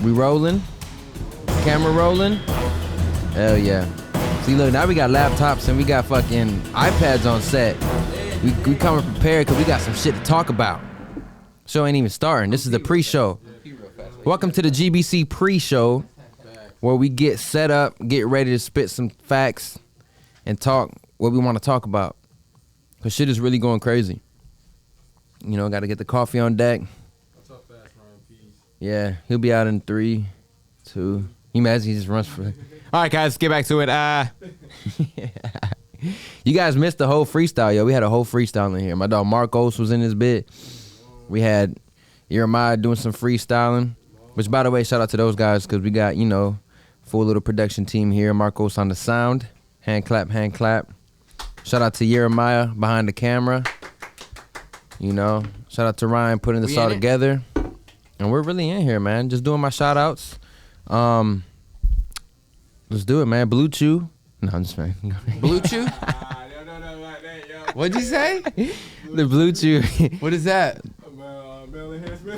We rolling? Camera rolling? Hell yeah. See, look, now we got laptops and we got fucking iPads on set. We coming prepared because we got some shit to talk about. Show ain't even starting. This is the pre-show. Welcome to the GBC pre-show, where we get set up, get ready to spit some facts, and talk what we want to talk about. Because shit is really going crazy. You know, got to get the coffee on deck. Yeah, he'll be out in 3, 2. You imagine he just runs for it. All right, guys, get back to it. You guys missed the whole freestyle, yo. We had a whole freestyle in here. My dog Marcos was in this bit. We had Jeremiah doing some freestyling. Which, by the way, shout out to those guys because we got, you know, full little production team here. Marcos on the sound. Hand clap, hand clap. Shout out to Jeremiah behind the camera. You know, shout out to Ryan putting this all together. And we're really in here, man. Just doing my shout outs. Let's do it, man. Blue Chew. No, I'm just playing. Blue Chew? What'd you say? The Blue Chew. What is that?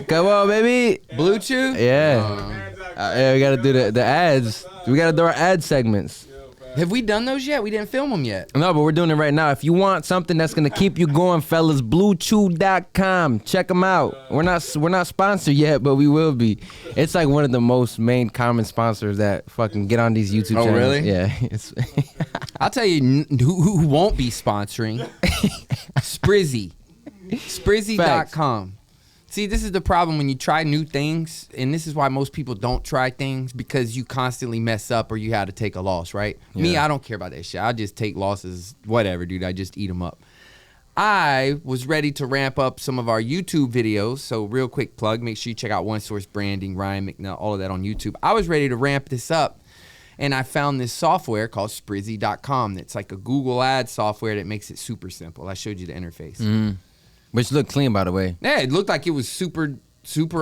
Come on, baby. Blue Chew? Yeah. Yeah, we gotta do the ads. We gotta do our ad segments. Have we done those yet? We didn't film them yet. No, but we're doing it right now. If you want something that's gonna keep you going, fellas, BlueChew.com. Check them out. We're not sponsored yet, but we will be. It's like one of the most main common sponsors that fucking get on these YouTube channels. Oh, really? Yeah. I'll tell you who won't be sponsoring. Sprizzy. Sprizzy.com. See, this is the problem when you try new things, and this is why most people don't try things, because you constantly mess up or you had to take a loss, right? Yeah. Me, I don't care about that shit. I just take losses, whatever, dude. I just eat them up. I was ready to ramp up some of our YouTube videos, so real quick plug, make sure you check out One Source Branding, Ryan McNutt, all of that on YouTube. I was ready to ramp this up, and I found this software called Sprizzy.com. It's like a Google Ads software that makes it super simple. I showed you the interface. Mm-hmm. Which looked clean, by the way. Yeah, it looked like it was super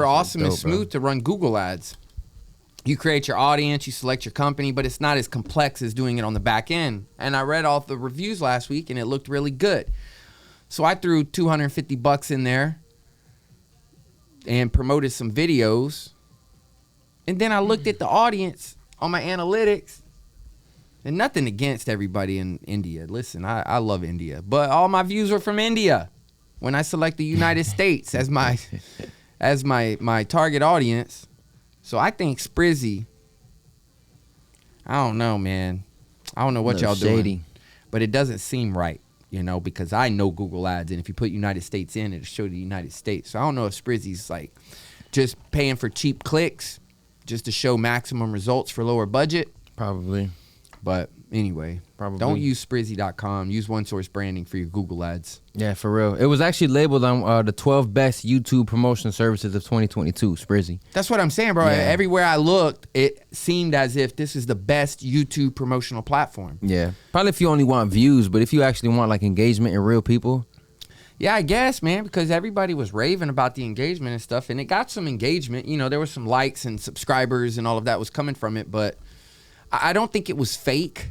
awesome dope, and smooth to run Google Ads. You create your audience, you select your company, but it's not as complex as doing it on the back end. And I read all the reviews last week, and it looked really good. So I threw $250 in there and promoted some videos. And then I looked at the audience on my analytics. And nothing against everybody in India. Listen, I love India. But all my views were from India. When I select the United States as my target audience. So I think Sprizzy, I don't know, man. I don't know what y'all doing. But it doesn't seem right, you know, because I know Google Ads, and if you put United States in, it'll show the United States. So I don't know if Sprizzy's like just paying for cheap clicks just to show maximum results for lower budget. Probably. But anyway, don't use Sprizzy.com. Use One Source Branding for your Google Ads. Yeah, for real. It was actually labeled on the 12 best YouTube promotion services of 2022, Sprizzy. That's what I'm saying, bro. Yeah. Everywhere I looked, it seemed as if this is the best YouTube promotional platform. Yeah. Probably if you only want views, but if you actually want like engagement and real people. Yeah, I guess, man, because everybody was raving about the engagement and stuff, and it got some engagement. You know, there was some likes and subscribers and all of that was coming from it, but I don't think it was fake.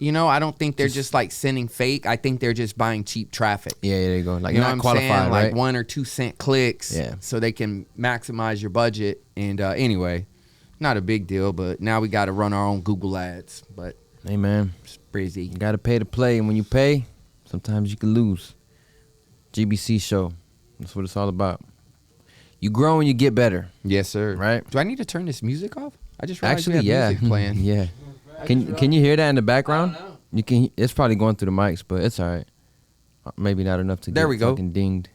You know, I don't think they're just like sending fake. I think they're just buying cheap traffic. Yeah, there you go. Like, you're not qualified, right? Like 1 or 2 cent clicks. Yeah. So they can maximize your budget. And anyway, not a big deal, but now we got to run our own Google Ads. But hey, man, Sprizzy. You got to pay to play. And when you pay, sometimes you can lose. GBC show. That's what it's all about. You grow and you get better. Yes, sir. Right? Do I need to turn this music off? I just realized actually, we have music playing. Yeah. Can you hear that in the background? I don't know. You can. It's probably going through the mics, but it's all right. Maybe not enough to there get we go. fucking dinged.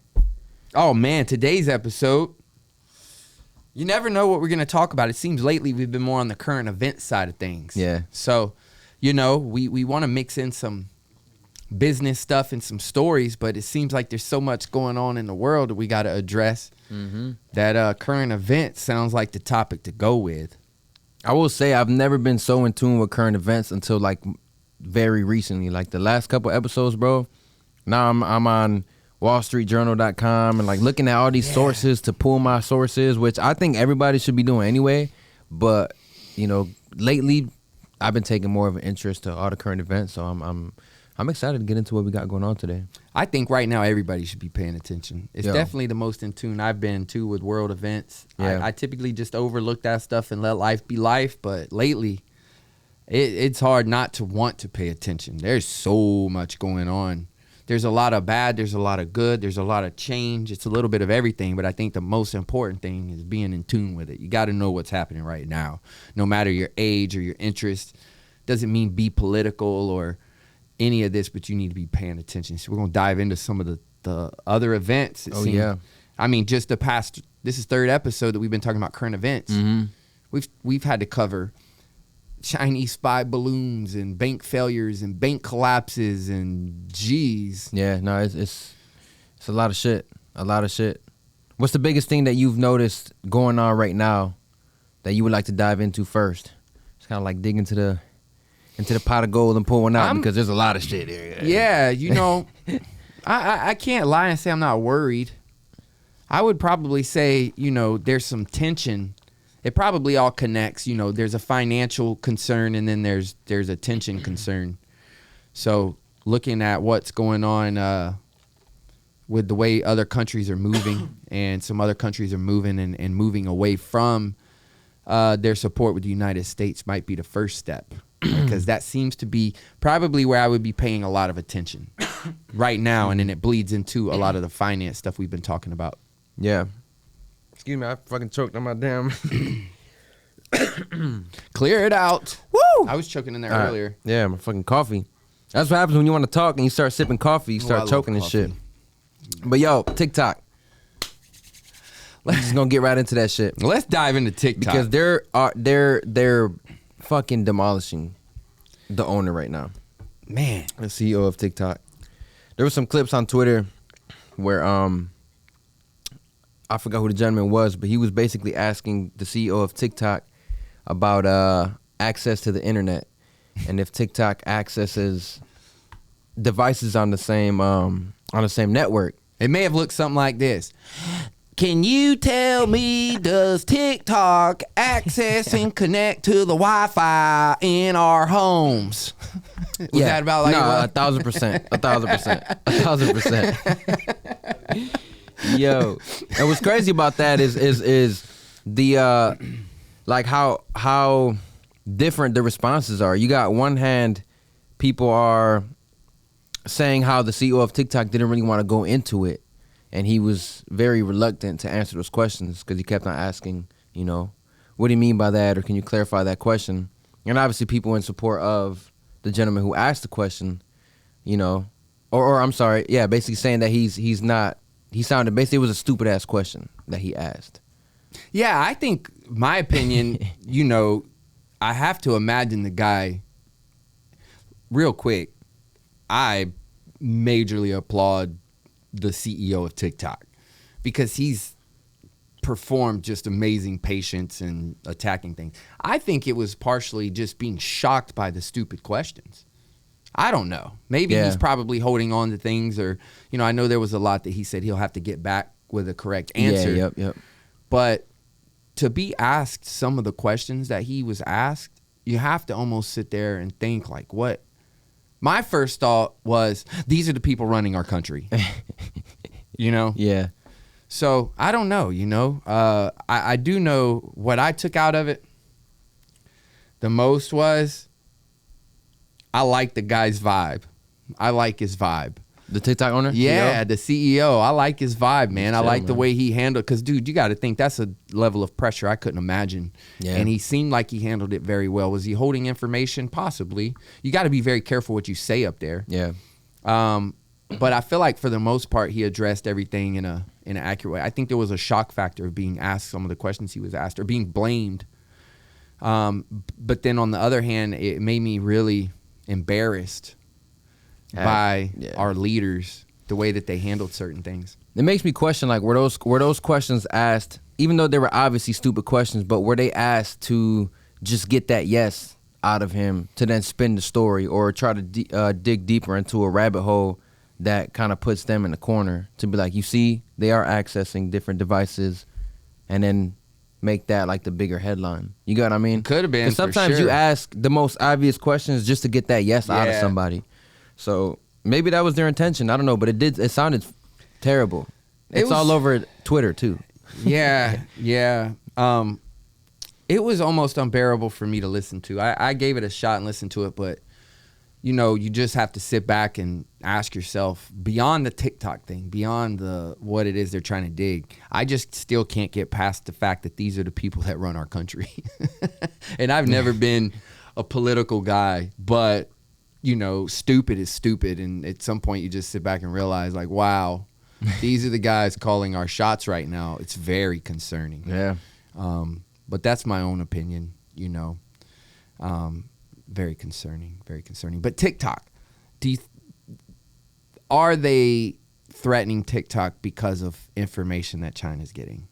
Oh man, today's episode. You never know what we're gonna talk about. It seems lately we've been more on the current event side of things. Yeah. So, you know, we want to mix in some business stuff and some stories, but it seems like there's so much going on in the world that we got to address. Mm-hmm. That current event sounds like the topic to go with. I will say I've never been so in tune with current events until like very recently, like the last couple episodes, bro. Now I'm on wallstreetjournal.com and like looking at all these sources to pull my sources, which I think everybody should be doing anyway. But, you know, lately I've been taking more of an interest to all the current events, so I'm I'm excited to get into what we got going on today. I think right now everybody should be paying attention. It's definitely the most in tune I've been to with world events. Yeah. I typically just overlook that stuff and let life be life, but lately it's hard not to want to pay attention. There's so much going on. There's a lot of bad, there's a lot of good, there's a lot of change. It's a little bit of everything, but I think the most important thing is being in tune with it. You got to know what's happening right now. No matter your age or your interest, doesn't mean be political or any of this, but you need to be paying attention. So we're going to dive into some of the other events. Yeah. I mean, just this is third episode that we've been talking about current events. Mm-hmm. We've had to cover Chinese spy balloons and bank failures and bank collapses and geez. Yeah, no, it's a lot of shit. A lot of shit. What's the biggest thing that you've noticed going on right now that you would like to dive into first? It's kind of like dig into the pot of gold and pull one out because there's a lot of shit here. Yeah, you know, I can't lie and say I'm not worried. I would probably say, you know, there's some tension. It probably all connects. You know, there's a financial concern and then there's a tension concern. So looking at what's going on with the way other countries are moving and some other countries are moving and moving away from their support with the United States might be the first step. Because that seems to be probably where I would be paying a lot of attention right now. And then it bleeds into a lot of the finance stuff we've been talking about. Yeah. Excuse me, I fucking choked on my damn. Clear it out. Woo! I was choking in there earlier. Yeah, my fucking coffee. That's what happens when you want to talk and you start sipping coffee. You start choking and shit. But yo, TikTok. Let's just gonna get right into that shit. Let's dive into TikTok. Because they're fucking demolishing the owner right now. Man. The CEO of TikTok. There were some clips on Twitter where I forgot who the gentleman was, but he was basically asking the CEO of TikTok about access to the internet and if TikTok accesses devices on the same network. It may have looked something like this. Can you tell me, does TikTok access and connect to the Wi-Fi in our homes? Was that about like no, 1,000%. 1,000%. 1,000%. Yo, and what's crazy about that is the like how different the responses are. You got one hand, people are saying how the CEO of TikTok didn't really want to go into it. And he was very reluctant to answer those questions because he kept on asking, you know, what do you mean by that? Or can you clarify that question? And obviously people in support of the gentleman who asked the question, you know, or I'm sorry, yeah, basically saying that he sounded, basically it was a stupid ass question that he asked. Yeah, I think, my opinion, you know, I have to imagine the guy, real quick, I majorly applaud the CEO of TikTok because he's performed just amazing patience and attacking things. I think it was partially just being shocked by the stupid questions. I don't know. Maybe he's probably holding on to things or, you know, I know there was a lot that he said he'll have to get back with a correct answer. Yeah, yep. But to be asked some of the questions that he was asked, you have to almost sit there and think like, what? My first thought was, these are the people running our country. You know? Yeah. So, I don't know, you know? I do know what I took out of it the most was, I like the guy's vibe. I like his vibe. The TikTok owner? Yeah, CEO? the CEO. I like his vibe, man. I like the man. way he handled, because, dude, you got to think that's a level of pressure I couldn't imagine. Yeah. And he seemed like he handled it very well. Was he holding information? Possibly. You got to be very careful what you say up there. Yeah. But I feel like for the most part, he addressed everything in an accurate way. I think there was a shock factor of being asked some of the questions he was asked or being blamed. But then on the other hand, it made me really embarrassed by our leaders, the way that they handled certain things. It makes me question, like, were those questions asked, even though they were obviously stupid questions, but were they asked to just get that yes out of him to then spin the story or try to dig deeper into a rabbit hole that kind of puts them in the corner to be like, you see, they are accessing different devices, and then make that like the bigger headline. You got what I mean? Could have been. Because sometimes you ask the most obvious questions just to get that yes out of somebody. So maybe that was their intention. I don't know, but it sounded terrible. It's all over Twitter too. Yeah. It was almost unbearable for me to listen to. I gave it a shot and listened to it, but you just have to sit back and ask yourself, beyond the TikTok thing, beyond what it is they're trying to dig, I just still can't get past the fact that these are the people that run our country. And I've never been a political guy, but stupid is stupid. And at some point you just sit back and realize, like, wow, these are the guys calling our shots right now. It's very concerning. Yeah. But that's my own opinion, very concerning, very concerning. But TikTok, are they threatening TikTok because of information that China's getting?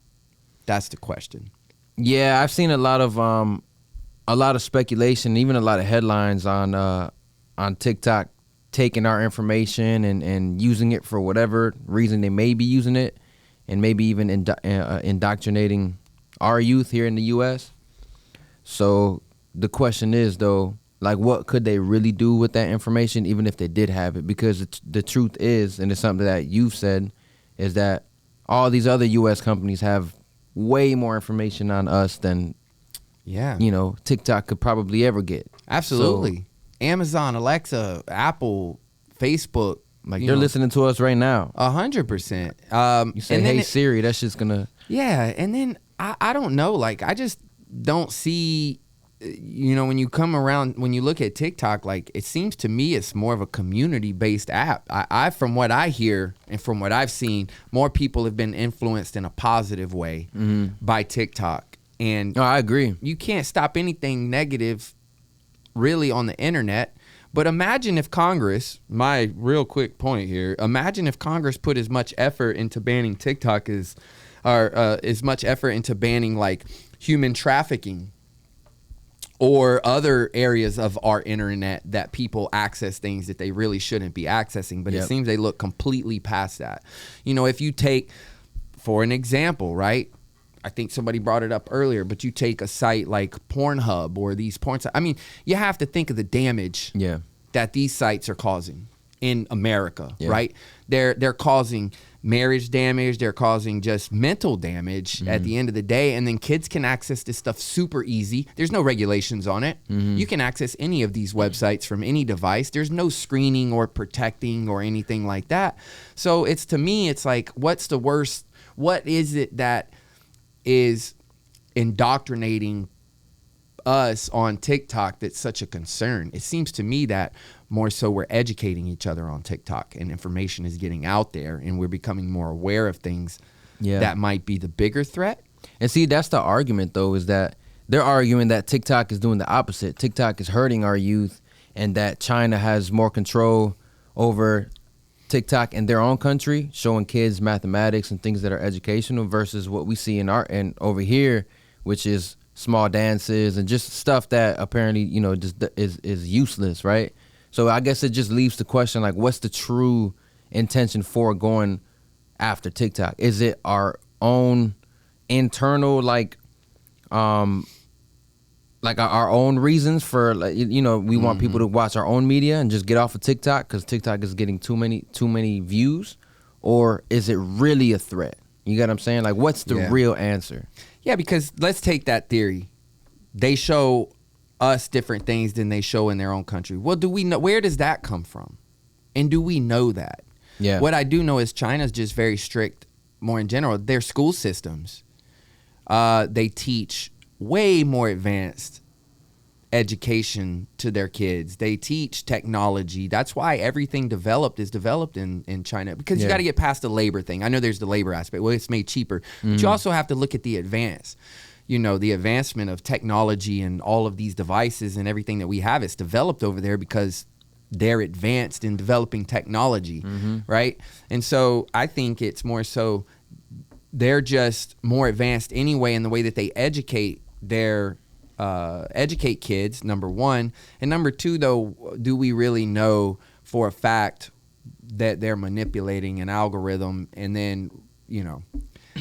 That's the question. Yeah, I've seen a lot of speculation, even a lot of headlines on TikTok taking our information and using it for whatever reason they may be using it, and maybe even indoctrinating our youth here in the U.S. So the question is, though, like, what could they really do with that information, even if they did have it? Because the truth is, and it's something that you've said, is that all these other U.S. companies have way more information on us than, TikTok could probably ever get. Absolutely. So, Amazon, Alexa, Apple, Facebook. Like, they're listening to us right now. 100%. You say, hey, Siri, that's just going to... Yeah, and then I don't know. Like, I just don't see... when you come around, when you look at TikTok, like, it seems to me it's more of a community-based app. I from what I hear and from what I've seen, more people have been influenced in a positive way by TikTok. And I agree. You can't stop anything negative really on the internet. But imagine if Congress, my real quick point here, imagine if Congress put as much effort into banning TikTok as much effort into banning, like, human trafficking or other areas of our internet that people access things that they really shouldn't be accessing. But It seems they look completely past that. If you take, for an example, right? I think somebody brought it up earlier, but you take a site like Pornhub or these porn sites. I mean, you have to think of the damage that these sites are causing in America, right? They're causing marriage damage. They're causing just mental damage at the end of the day. And then kids can access this stuff super easy. There's no regulations on it. You can access any of these websites from any device. There's no screening or protecting or anything like that. So to me, it's like, what's the worst? What is it that is indoctrinating us on TikTok that's such a concern? It seems to me that more so we're educating each other on TikTok, and information is getting out there, and we're becoming more aware of things that might be the bigger threat. And see, that's the argument, though, is that they're arguing that TikTok is doing the opposite. TikTok is hurting our youth, and that China has more control over TikTok in their own country, showing kids mathematics and things that are educational, versus what we see in over here, which is small dances and just stuff that apparently, just is useless, right? So I guess it just leaves the question, like, what's the true intention for going after TikTok? Is it our own internal, like our own reasons for, like, we want people to watch our own media and just get off of TikTok because TikTok is getting too many views? Or is it really a threat? You get what I'm saying? Like, what's the real answer? Yeah, because let's take that theory. They show us different things than they show in their own country. Well, do we know, where does that come from? And do we know that? Yeah. What I do know is China's just very strict, more in general. Their school systems, they teach way more advanced education to their kids. They teach technology. That's why everything is developed in China, because you got to get past the labor thing. I know there's the labor aspect. Well, it's made cheaper. But you also have to look at the the advancement of technology and all of these devices and everything that we have. It's developed over there because they're advanced in developing technology, right? And so I think it's more so they're just more advanced anyway in the way that they educate kids, number one. And number two, though, do we really know for a fact that they're manipulating an algorithm? And then,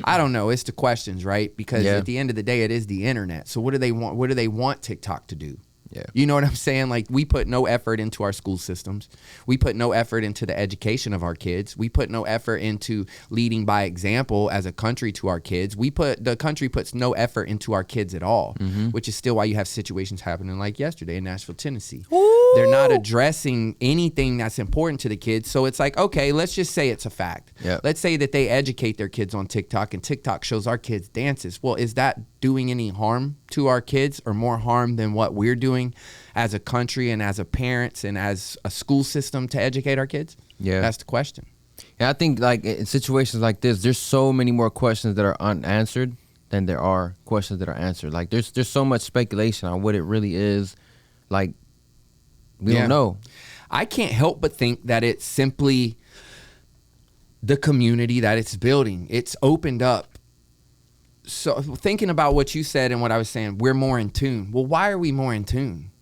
I don't know. It's the questions, right? Because at the end of the day, it is the internet. So what do they want? What do they want TikTok to do? Yeah. You know what I'm saying? Like, we put no effort into our school systems. We put no effort into the education of our kids. We put no effort into leading by example as a country to our kids. The country puts no effort into our kids at all, which is still why you have situations happening like yesterday in Nashville, Tennessee. Ooh. They're not addressing anything that's important to the kids. So it's like, okay, let's just say it's a fact. Yep. Let's say that they educate their kids on TikTok and TikTok shows our kids dances. Well, is that doing any harm to our kids, or more harm than what we're doing as a country and as a parents and as a school system to educate our kids? Yeah. That's the question. Yeah, I think like in situations like this, there's so many more questions that are unanswered than there are questions that are answered. Like there's so much speculation on what it really is. Like we don't know. I can't help but think that it's simply the community that it's building. It's opened up. So thinking about what you said and what I was saying, we're more in tune. Well, why are we more in tune?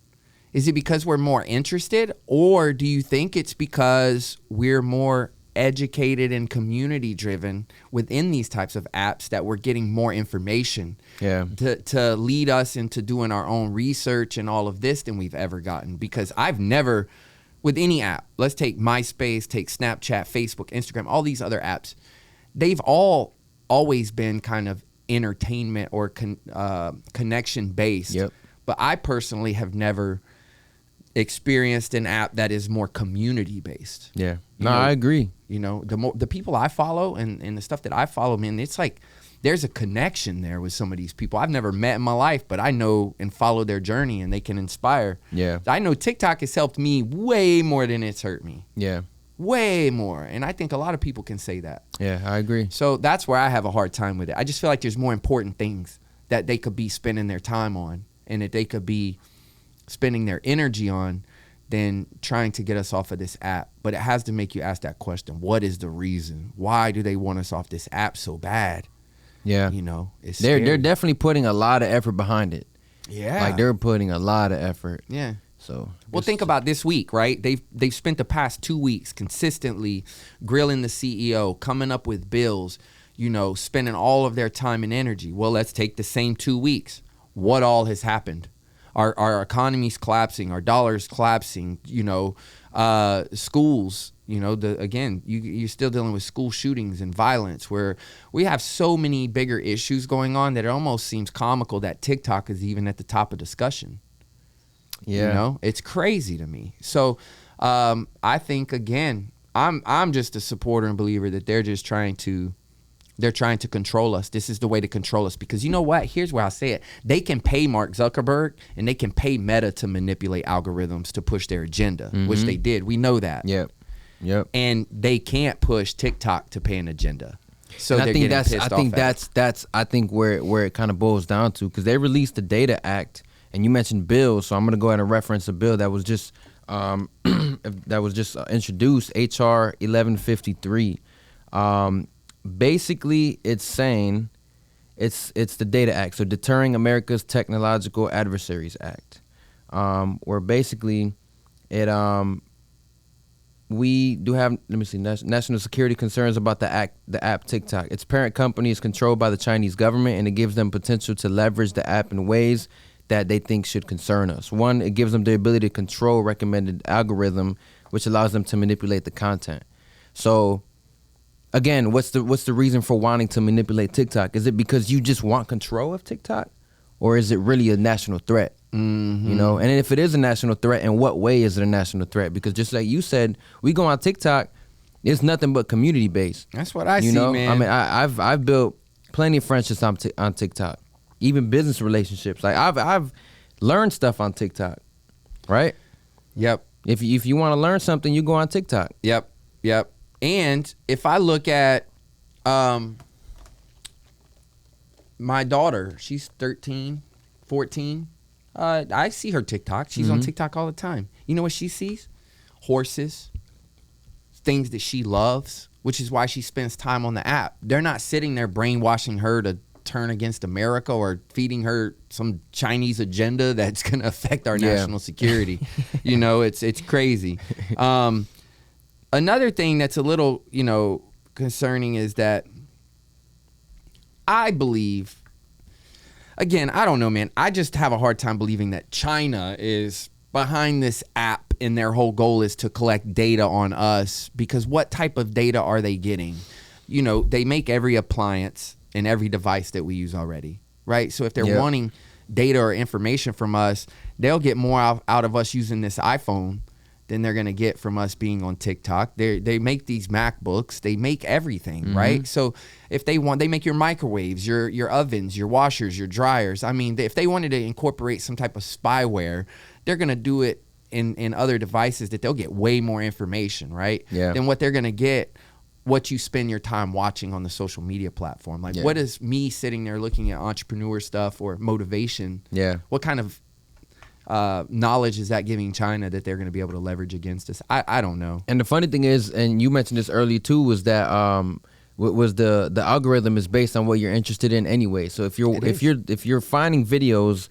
Is it because we're more interested, or do you think it's because we're more educated and community driven within these types of apps that we're getting more information to lead us into doing our own research and all of this than we've ever gotten? Because I've never, with any app, let's take MySpace, take Snapchat, Facebook, Instagram, all these other apps, they've all always been kind of entertainment or connection based. Yep. But I personally have never experienced an app that is more community based. Yeah. I agree. You know, the people I follow and the stuff that I follow, man, it's like there's a connection there with some of these people I've never met in my life, but I know and follow their journey and they can inspire. Yeah. I know TikTok has helped me way more than it's hurt me. Yeah. Way more. And I think a lot of people can say that. Yeah, I agree. So that's where I have a hard time with it. I just feel like there's more important things that they could be spending their time on and that they could be spending their energy on than trying to get us off of this app. But it has to make you ask that question. What is the reason? Why do they want us off this app so bad? Yeah. You know, it's they're definitely putting a lot of effort behind it. Yeah. Like they're putting a lot of effort. Yeah. So well, think about this week, right? They've spent the past 2 weeks consistently grilling the CEO, coming up with bills, you know, spending all of their time and energy. Well, let's take the same 2 weeks. What all has happened? Our economy's collapsing, our dollar's collapsing, you know, schools, you know, you're still dealing with school shootings and violence, where we have so many bigger issues going on that it almost seems comical that TikTok is even at the top of discussion. Yeah. You know, it's crazy to me. So I think, again, I'm just a supporter and believer that they're trying to control us. This is the way to control us, because you know what? Here's where I say it. They can pay Mark Zuckerberg and they can pay Meta to manipulate algorithms to push their agenda, which they did. We know that. Yep. And they can't push TikTok to pay an agenda. So and they're getting pissed off. That's where it kind of boils down to, because they released the Data Act, and you mentioned bills, so I'm going to go ahead and reference a bill that was just introduced, HR 1153. Basically, it's saying it's the Data Act, so Deterring America's Technological Adversaries Act, where basically it we do have, national security concerns about the app TikTok. Its parent company is controlled by the Chinese government, and it gives them potential to leverage the app in ways that they think should concern us. One, it gives them the ability to control recommended algorithm, which allows them to manipulate the content. So again, what's the reason for wanting to manipulate TikTok? Is it because you just want control of TikTok, or is it really a national threat? Mm-hmm. You know, and if it is a national threat, in what way is it a national threat? Because just like you said, we go on TikTok, it's nothing but community based. That's what I see, man. I mean, I've built plenty of friendships on TikTok, even business relationships. Like I've learned stuff on TikTok, right? Yep. If you want to learn something, you go on TikTok. Yep. And if I look at my daughter, she's 13, 14. I see her TikTok. She's on TikTok all the time. You know what she sees? Horses, things that she loves, which is why she spends time on the app. They're not sitting there brainwashing her to turn against America or feeding her some Chinese agenda that's going to affect our national security. You know, it's crazy. Another thing that's a little, you know, concerning is that I believe, again, I don't know, man. I just have a hard time believing that China is behind this app and their whole goal is to collect data on us, because what type of data are they getting? You know, they make every appliance and every device that we use already, right? So if they're wanting data or information from us, they'll get more out of us using this iPhone than they're gonna get from us being on TikTok. They make these MacBooks, they make everything, right? So if they want, they make your microwaves, your ovens, your washers, your dryers. I mean, if they wanted to incorporate some type of spyware, they're gonna do it in other devices that they'll get way more information, right? Than what they're gonna get what you spend your time watching on the social media platform. Like what is me sitting there looking at entrepreneur stuff or motivation? What kind of knowledge is that giving China that they're going to be able to leverage against us? I don't know. And the funny thing is, and you mentioned this earlier too, was that was the algorithm is based on what you're interested in anyway. So if you're finding videos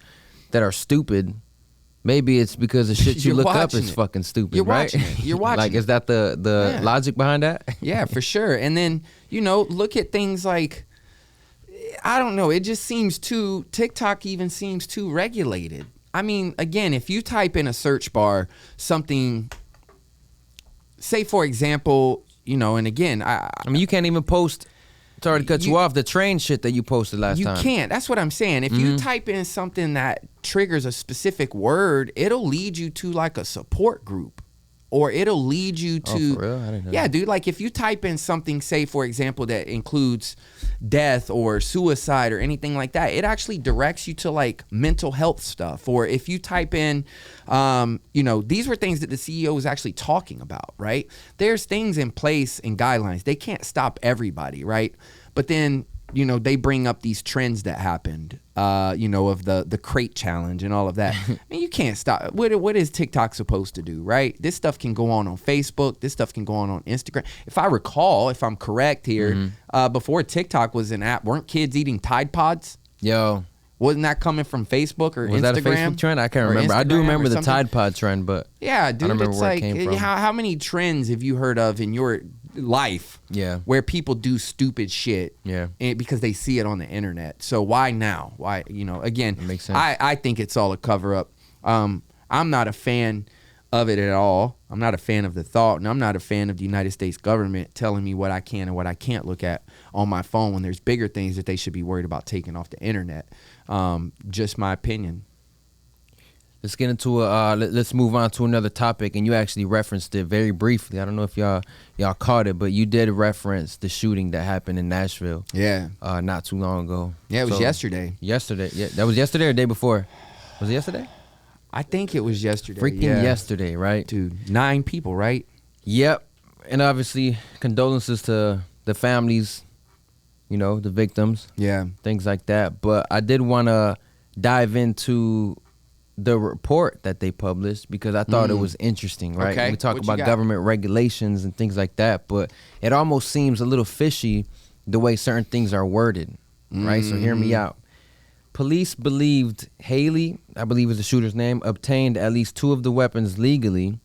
that are stupid, maybe it's because the shit you look up is fucking stupid. You're right? watching it. You're watching. Like, is that the logic behind that? Yeah, for sure. And then look at things like, I don't know. It just seems TikTok even seems too regulated. I mean, again, if you type in a search bar something, say for example, and again, I mean, you can't even post. Sorry to cut you off. The train shit that you posted last time. You can't. That's what I'm saying. If you type in something that triggers a specific word, it'll lead you to like a support group, or it'll lead you to. Oh, for real? I didn't know. Yeah, dude. Like if you type in something, say for example, that includes death or suicide or anything like that, it actually directs you to like mental health stuff. Or if you type in, these were things that the CEO was actually talking about, right? There's things in place and guidelines. They can't stop everybody, right? But then, they bring up these trends that happened, of the crate challenge and all of that. I mean, you can't stop. What is TikTok supposed to do, right? This stuff can go on Facebook. This stuff can go on Instagram. If I recall, if I'm correct here, before TikTok was an app, weren't kids eating Tide Pods? Yo. Wasn't that coming from Facebook or Instagram? Was that a Facebook trend? I can't remember. I do remember the Tide Pod trend, but yeah, dude, I don't remember it's where like, it came from. How many trends have you heard of in your life where people do stupid shit because they see it on the internet? So why now? Why, again, it makes sense. I think it's all a cover up. I'm not a fan of it at all. I'm not a fan of the thought, and I'm not a fan of the United States government telling me what I can and what I can't look at on my phone when there's bigger things that they should be worried about taking off the internet. Just my opinion. Let's get into let's move on to another topic, and you actually referenced it very briefly. I don't know if y'all caught it, but you did reference the shooting that happened in Nashville. Yeah. Not too long ago. Yeah, it was yesterday. Yesterday. Yeah, that was yesterday or the day before? Was it yesterday? I think it was yesterday. Freaking yesterday, right? Dude, 9 people, right? Yep. And obviously, condolences to the families, the victims. Yeah. Things like that. But I did want to dive into the report that they published because I thought it was interesting, right? Okay. We talk about government regulations and things like that, but it almost seems a little fishy the way certain things are worded, right? So hear me out. Police believed Haley, I believe is the shooter's name, obtained at least 2 of the weapons legally.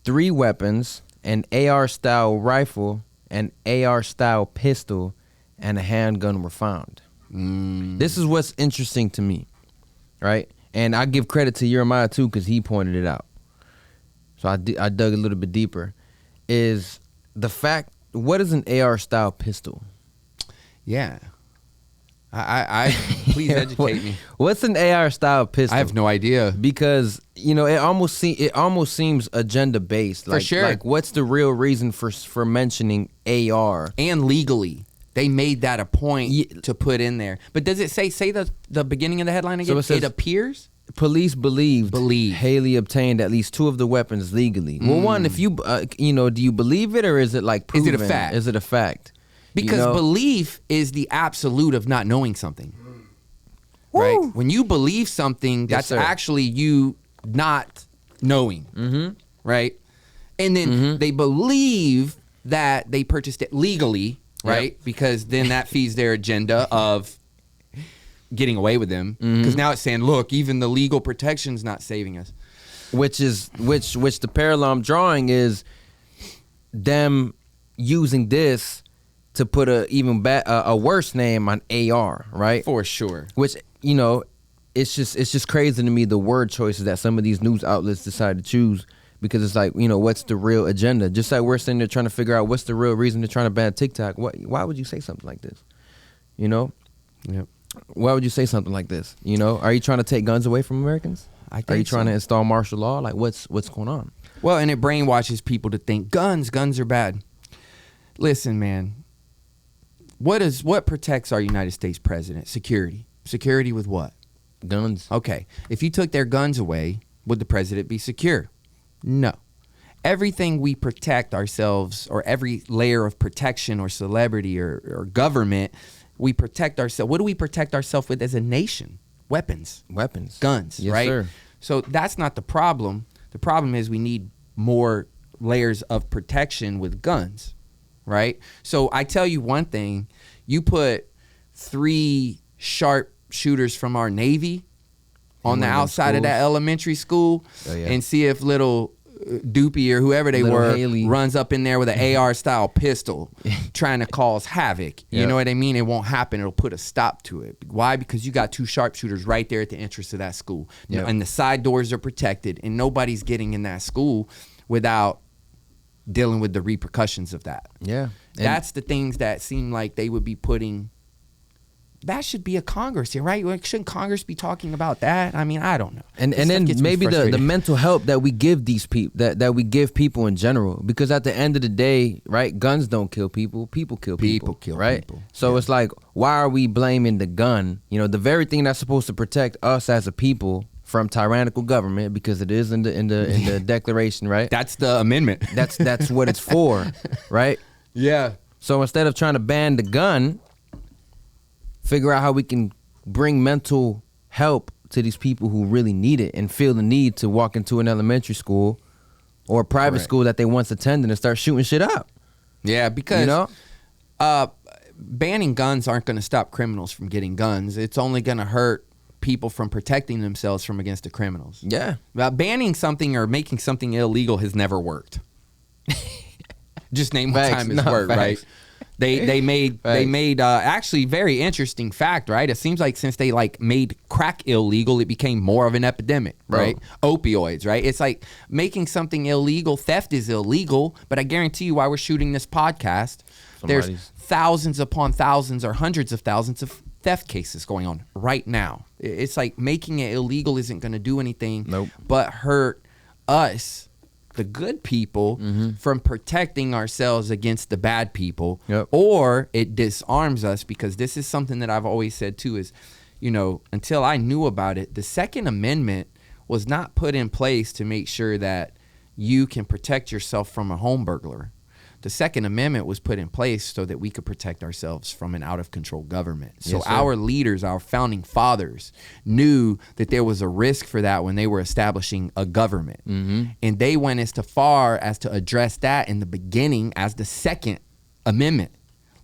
3 weapons, an AR-style rifle, an AR-style pistol, and a handgun were found. This is what's interesting to me, right? And I give credit to Jeremiah too because he pointed it out. So I dug a little bit deeper. Is the fact, what is an AR-style pistol? Yeah. I please educate me. What's an AR-style pistol? I have no idea. Because, it almost seems agenda-based. Like, for sure. Like, what's the real reason for mentioning AR? And legally. They made that a point to put in there. But does it say the beginning of the headline again? So it says, it appears? Police believe Haley obtained at least 2 of the weapons legally. Well, one, if you, do you believe it or is it like proven? Is it a fact? Is it a fact? Because belief is the absolute of not knowing something. Woo. Right? When you believe something, that's actually you not knowing. Right? And then they believe that they purchased it legally. Right? Yep. Because then that feeds their agenda of getting away with them. Because now it's saying, look, even the legal protection's not saving us. Which the parallel I'm drawing is them using this to put a worse name on AR, right? For sure. Which you know, it's just crazy to me the word choices that some of these news outlets decide to choose, because it's like, you know, what's the real agenda? Just like we're sitting there trying to figure out what's the real reason they're trying to ban TikTok. Why would you say something like this? You know? Yep. Why would you say something like this? You know, are you trying to take guns away from Americans? Are you trying to install martial law? Like, what's going on? Well, and it brainwashes people to think guns are bad. Listen, man. What protects our United States president? Security. Security with what? Guns. Okay. If you took their guns away, would the president be secure? No. Everything we protect ourselves, or every layer of protection or celebrity or government, we protect ourselves. What do we protect ourselves with as a nation? Weapons. Guns, yes, right? Sir. So that's not the problem. The problem is we need more layers of protection with guns, right? So I tell you one thing, you put 3 sharp shooters from our Navy on the outside of that elementary school, and see if little Doopy or whoever they were Haley runs up in there with an AR style pistol trying to cause havoc. You know what I mean? It won't happen. It'll put a stop to it. Why? Because you got 2 sharpshooters right there at the entrance of that school. And the side doors are protected, and nobody's getting in that school without dealing with the repercussions of that. Yeah. That's the things that seem like they would be putting. That should be a Congress here, right? Like, shouldn't Congress be talking about that? I mean, I don't know. And then maybe the mental help that we give these people, that we give people in general, because at the end of the day, right, guns don't kill people, people kill people. Right? So it's like, why are we blaming the gun? You know, the very thing that's supposed to protect us as a people from tyrannical government, because it is in the Declaration, right? That's the amendment. That's what it's for, right? Yeah. So instead of trying to ban the gun, figure out how we can bring mental help to these people who really need it and feel the need to walk into an elementary school or a private school that they once attended and start shooting shit up. Yeah, because you know, banning guns aren't going to stop criminals from getting guns. It's only going to hurt people from protecting themselves from against the criminals. Yeah. Banning something or making something illegal has never worked. Just name one time it's worked, right? They made actually very interesting fact, right? It seems like since they like made crack illegal, it became more of an epidemic, right? Opioids, right? It's like making something illegal. Theft is illegal, but I guarantee you, while we're shooting this podcast, there's thousands upon thousands or hundreds of thousands of theft cases going on right now. It's like making it illegal isn't going to do anything but hurt us, the good people, from protecting ourselves against the bad people. Or it disarms us, because this is something that I've always said too, is, you know, until I knew about it, the Second Amendment was not put in place to make sure that you can protect yourself from a home burglar. The Second Amendment was put in place so that we could protect ourselves from an out-of-control government. So our leaders, our founding fathers, knew that there was a risk for that when they were establishing a government. And they went as far as to address that in the beginning as the Second Amendment.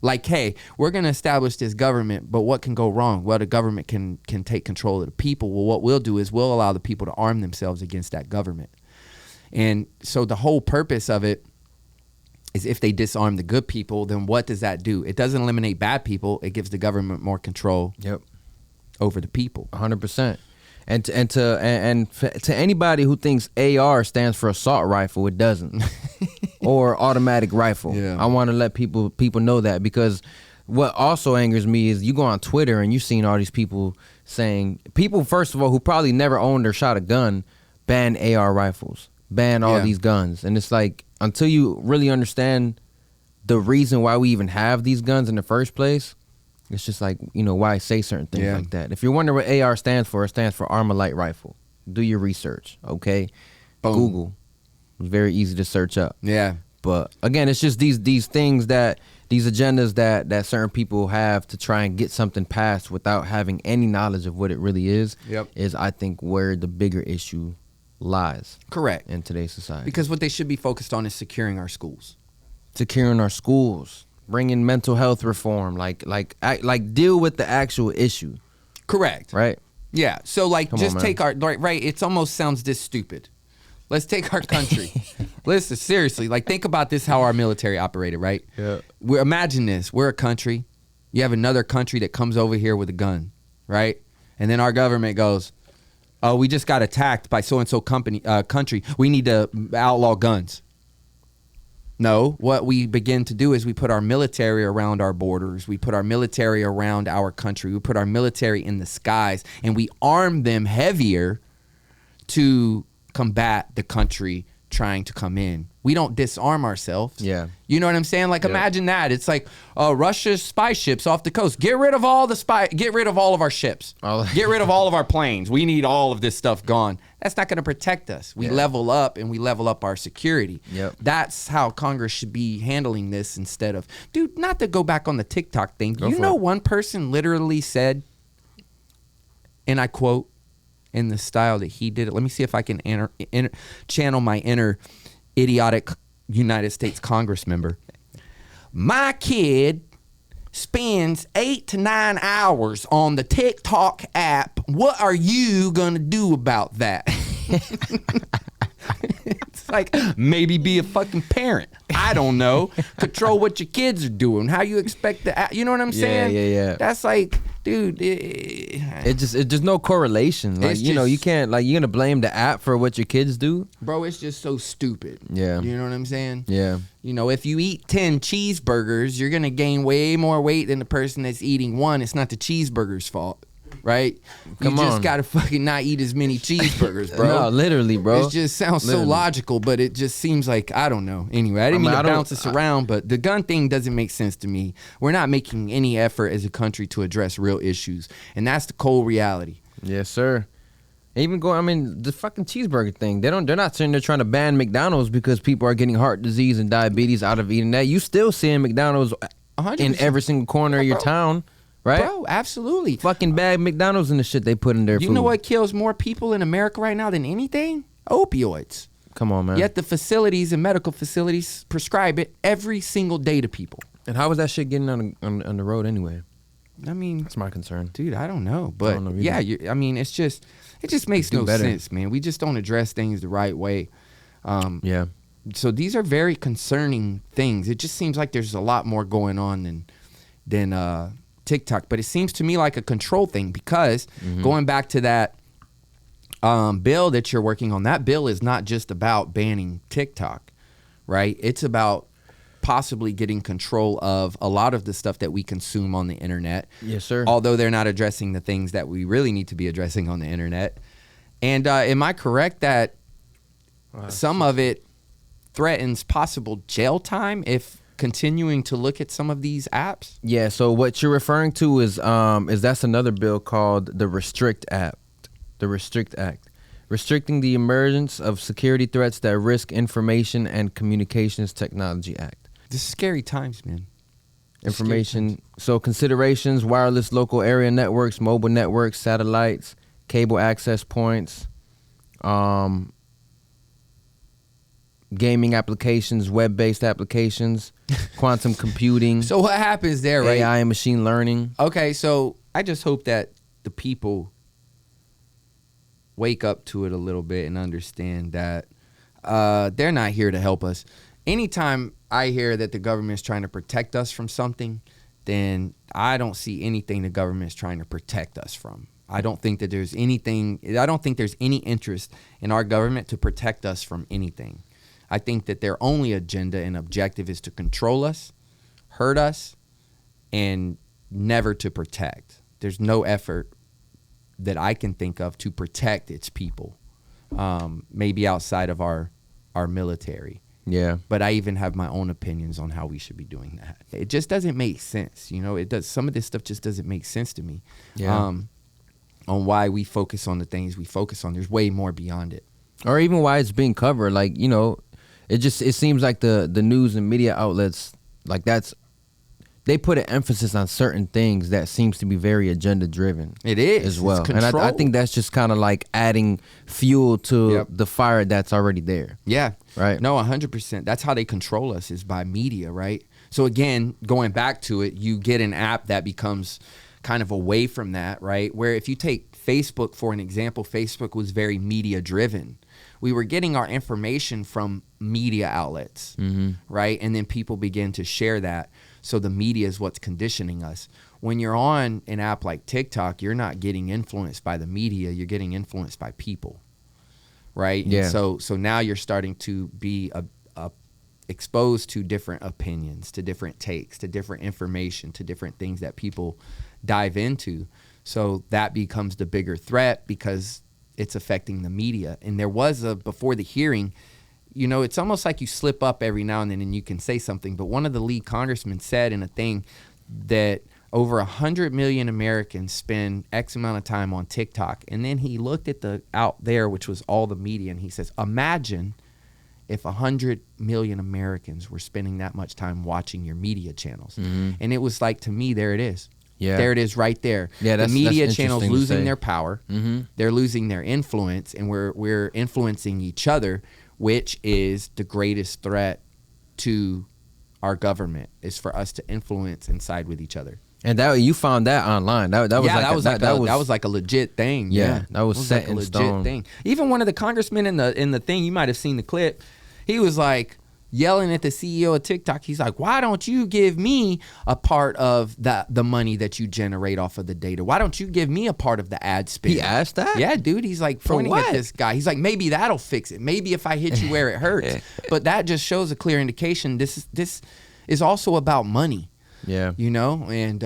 Like, hey, we're going to establish this government, but what can go wrong? Well, the government can take control of the people. Well, what we'll do is we'll allow the people to arm themselves against that government. And so the whole purpose of it is, if they disarm the good people, then what does that do? It doesn't eliminate bad people. It gives the government more control over the people. 100%. And to anybody who thinks AR stands for assault rifle, it doesn't. Or automatic rifle. I want to let people know that, because what also angers me is you go on Twitter and you've seen all these people saying, people, first of all, who probably never owned or shot a gun, ban AR rifles, ban all these guns. And it's like, until you really understand the reason why we even have these guns in the first place, it's just like, you know, why say certain things like that. If you're wondering what AR stands for, it stands for Armor Light Rifle. Do your research, okay? Boom. Google. It's very easy to search up. Yeah. But again, it's just these things that, these agendas that certain people have to try and get something passed without having any knowledge of what it really is, is I think where the bigger issue lies. Correct. In today's society. Because what they should be focused on is securing our schools. Securing our schools, bringing mental health reform, like deal with the actual issue. Correct. Right? Yeah. So take our right. It almost sounds this stupid. Let's take our country. Listen, seriously, like, think about this, how our military operated, right? Yeah. Imagine this. We're a country. You have another country that comes over here with a gun, right? And then our government goes, oh, we just got attacked by so-and-so country. We need to outlaw guns. No, what we begin to do is we put our military around our borders. We put our military around our country. We put our military in the skies, and we arm them heavier to combat the country trying to come in. We don't disarm ourselves. Yeah. You know what I'm saying? Like, imagine that. It's like Russia's spy ships off the coast. Get rid of all get rid of all of our ships. Get rid of all of our planes. We need all of this stuff gone. That's not going to protect us. We level up, and we level up our security. Yep. That's how Congress should be handling this instead of, dude, not to go back on the TikTok thing. You know, one person literally said, and I quote, in the style that he did it. Let me see if I can channel my inner idiotic United States Congress member. My kid spends 8 to 9 hours on the TikTok app. What are you gonna do about that? It's like, maybe be a fucking parent. I don't know. Control what your kids are doing. How you expect to, you know what I'm saying? Yeah. That's like, dude. It's just no correlation. Like, you know, you can't, like, you're gonna blame the app for what your kids do. Bro, it's just so stupid. Yeah. You know what I'm saying? Yeah. You know, if you eat 10 cheeseburgers, you're gonna gain way more weight than the person that's eating one. It's not the cheeseburger's fault. Right? You just gotta fucking not eat as many cheeseburgers, bro. No, literally, bro. It just sounds so logical, but it just seems like, I don't know. Anyway, I didn't mean to bounce this around, but the gun thing doesn't make sense to me. We're not making any effort as a country to address real issues, and that's the cold reality. Yes, sir. Even the fucking cheeseburger thing. They're not sitting there trying to ban McDonald's because people are getting heart disease and diabetes out of eating that. You still seeing McDonald's 100%. In every single corner of your town. Right? Bro, absolutely. Fucking bad McDonald's and the shit they put in their food. You know what kills more people in America right now than anything? Opioids. Come on, man. Yet the facilities and medical facilities prescribe it every single day to people. And how is that shit getting on the road anyway? I mean, that's my concern. Dude, I don't know. But I mean, it just makes no sense, man. We just don't address things the right way. Yeah. So these are very concerning things. It just seems like there's a lot more going on than TikTok, but it seems to me like a control thing because going back to that bill that you're working on, that bill is not just about banning TikTok, right? It's about possibly getting control of a lot of the stuff that we consume on the internet. Yes, sir. Although they're not addressing the things that we really need to be addressing on the internet. And am I correct that some of it threatens possible jail time if continuing to look at some of these apps? Yeah, so what you're referring to is that's another bill called the Restrict Act. The Restrict Act. Restricting the emergence of security threats that risk information and communications technology act. This is scary times, man. Information. So considerations, wireless local area networks, mobile networks, satellites, cable access points, gaming applications, web-based applications, quantum computing. So what happens there, right? AI and machine learning. Okay, so I just hope that the people wake up to it a little bit and understand that they're not here to help us. Anytime I hear that the government is trying to protect us from something, then I don't see anything the government is trying to protect us from. I don't think there's any interest in our government to protect us from anything. I think that their only agenda and objective is to control us, hurt us, and never to protect. There's no effort that I can think of to protect its people, maybe outside of our military. Yeah. But I even have my own opinions on how we should be doing that. It just doesn't make sense. You know, it does. Some of this stuff just doesn't make sense to me. Yeah. On why we focus on the things we focus on. There's way more beyond it. Or even why it's being covered. Like, you know, it seems like the news and media outlets, like they put an emphasis on certain things that seems to be very agenda driven. It is as well. It's and I think that's just kind of like adding fuel to the fire that's already there. Yeah. Right. No, 100%. That's how they control us, is by media, right? So again, going back to it, you get an app that becomes kind of away from that, right? Where if you take Facebook for an example, Facebook was very media driven. We were getting our information from media outlets, right? And then people begin to share that. So the media is what's conditioning us. when you're on an app like TikTok, you're not getting influenced by the media. You're getting influenced by people, right? Yeah. And so now you're starting to be exposed to different opinions, to different takes, to different information, to different things that people dive into. So that becomes the bigger threat because it's affecting the media. And there was before the hearing, you know, it's almost like you slip up every now and then and you can say something. But one of the lead congressmen said in a thing that over 100 million Americans spend X amount of time on TikTok. And then he looked at the out there, which was all the media, and he says, imagine if 100 million Americans were spending that much time watching your media channels. Mm-hmm. And it was like, to me, there it is. Yeah. There it is right there. Yeah, the media channels losing their power. Mm-hmm. They're losing their influence, and we're influencing each other, which is the greatest threat to our government, is for us to influence and side with each other. And that you found that online. That was like a legit thing. Yeah, that was set in stone. Thing. Even one of the congressmen in the thing, you might have seen the clip. He was like yelling at the CEO of TikTok. He's like, "Why don't you give me a part of the money that you generate off of the data? Why don't you give me a part of the ad spend?" He asked that? Yeah, dude. He's like pointing at this guy. He's like, "Maybe that'll fix it. Maybe if I hit you where it hurts." But that just shows a clear indication this is also about money. Yeah. You know, and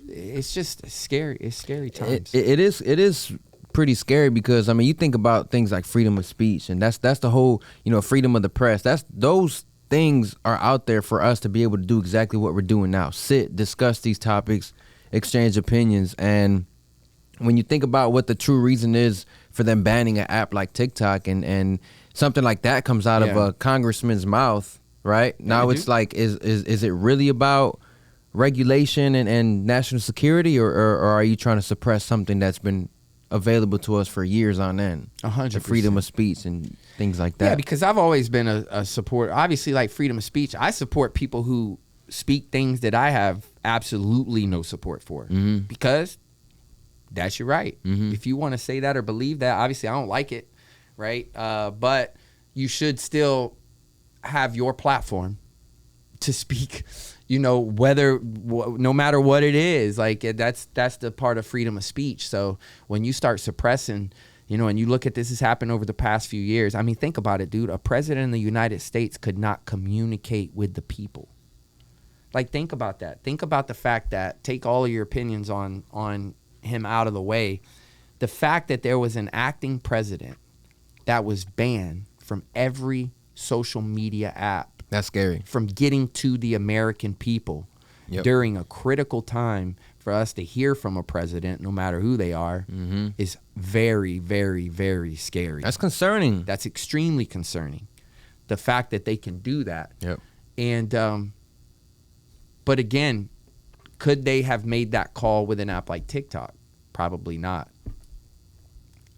it's just scary. It's scary times. It is pretty scary because, I mean, you think about things like freedom of speech, and that's the whole, you know, freedom of the press. Those things are out there for us to be able to do exactly what we're doing now. Sit, discuss these topics, exchange opinions. And when you think about what the true reason is for them banning an app like TikTok, and something like that comes out of a congressman's mouth, right? Now it's like, is it really about regulation and national security, or are you trying to suppress something that's been available to us for years on end? 100%. The freedom of speech and things like that. Yeah, because I've always been a supporter. Obviously, like freedom of speech, I support people who speak things that I have absolutely no support for, because that's your right. If you want to say that or believe that, obviously I don't like it, right? But you should still have your platform to speak, you know, no matter what it is. Like, that's the part of freedom of speech. So when you start suppressing, you know, and you look at this has happened over the past few years. I mean, think about it, dude. A president in the United States could not communicate with the people. Like, think about that. Think about the fact that, take all of your opinions on him out of the way. The fact that there was an acting president that was banned from every social media app. That's scary. From getting to the American people during a critical time for us to hear from a president, no matter who they are, is very, very, very scary. That's concerning. That's extremely concerning. The fact that they can do that. Yep. And, but again, could they have made that call with an app like TikTok? Probably not.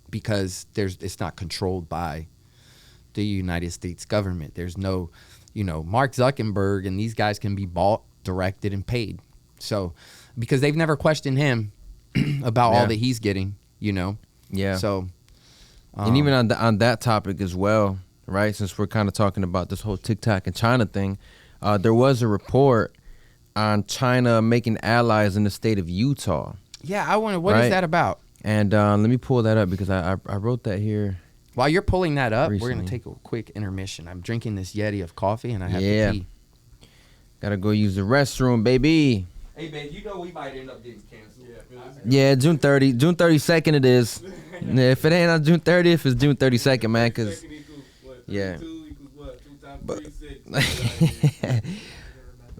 Because it's not controlled by the United States government. There's no, you know, Mark Zuckerberg and these guys can be bought, directed, and paid. So, because they've never questioned him about all that he's getting, you know. Yeah. So, and even on that topic as well, right? Since we're kind of talking about this whole TikTok and China thing, there was a report on China making allies in the state of Utah. Yeah, I wonder what is that about? And let me pull that up because I wrote that here. While you're pulling that up, we're going to take a quick intermission. I'm drinking this Yeti of coffee, and I have to pee. Gotta go use the restroom, baby. Hey, babe, you know we might end up getting canceled. Yeah, June 32nd it is. If it ain't on June 30th, it's June 32nd, man, because... Yeah.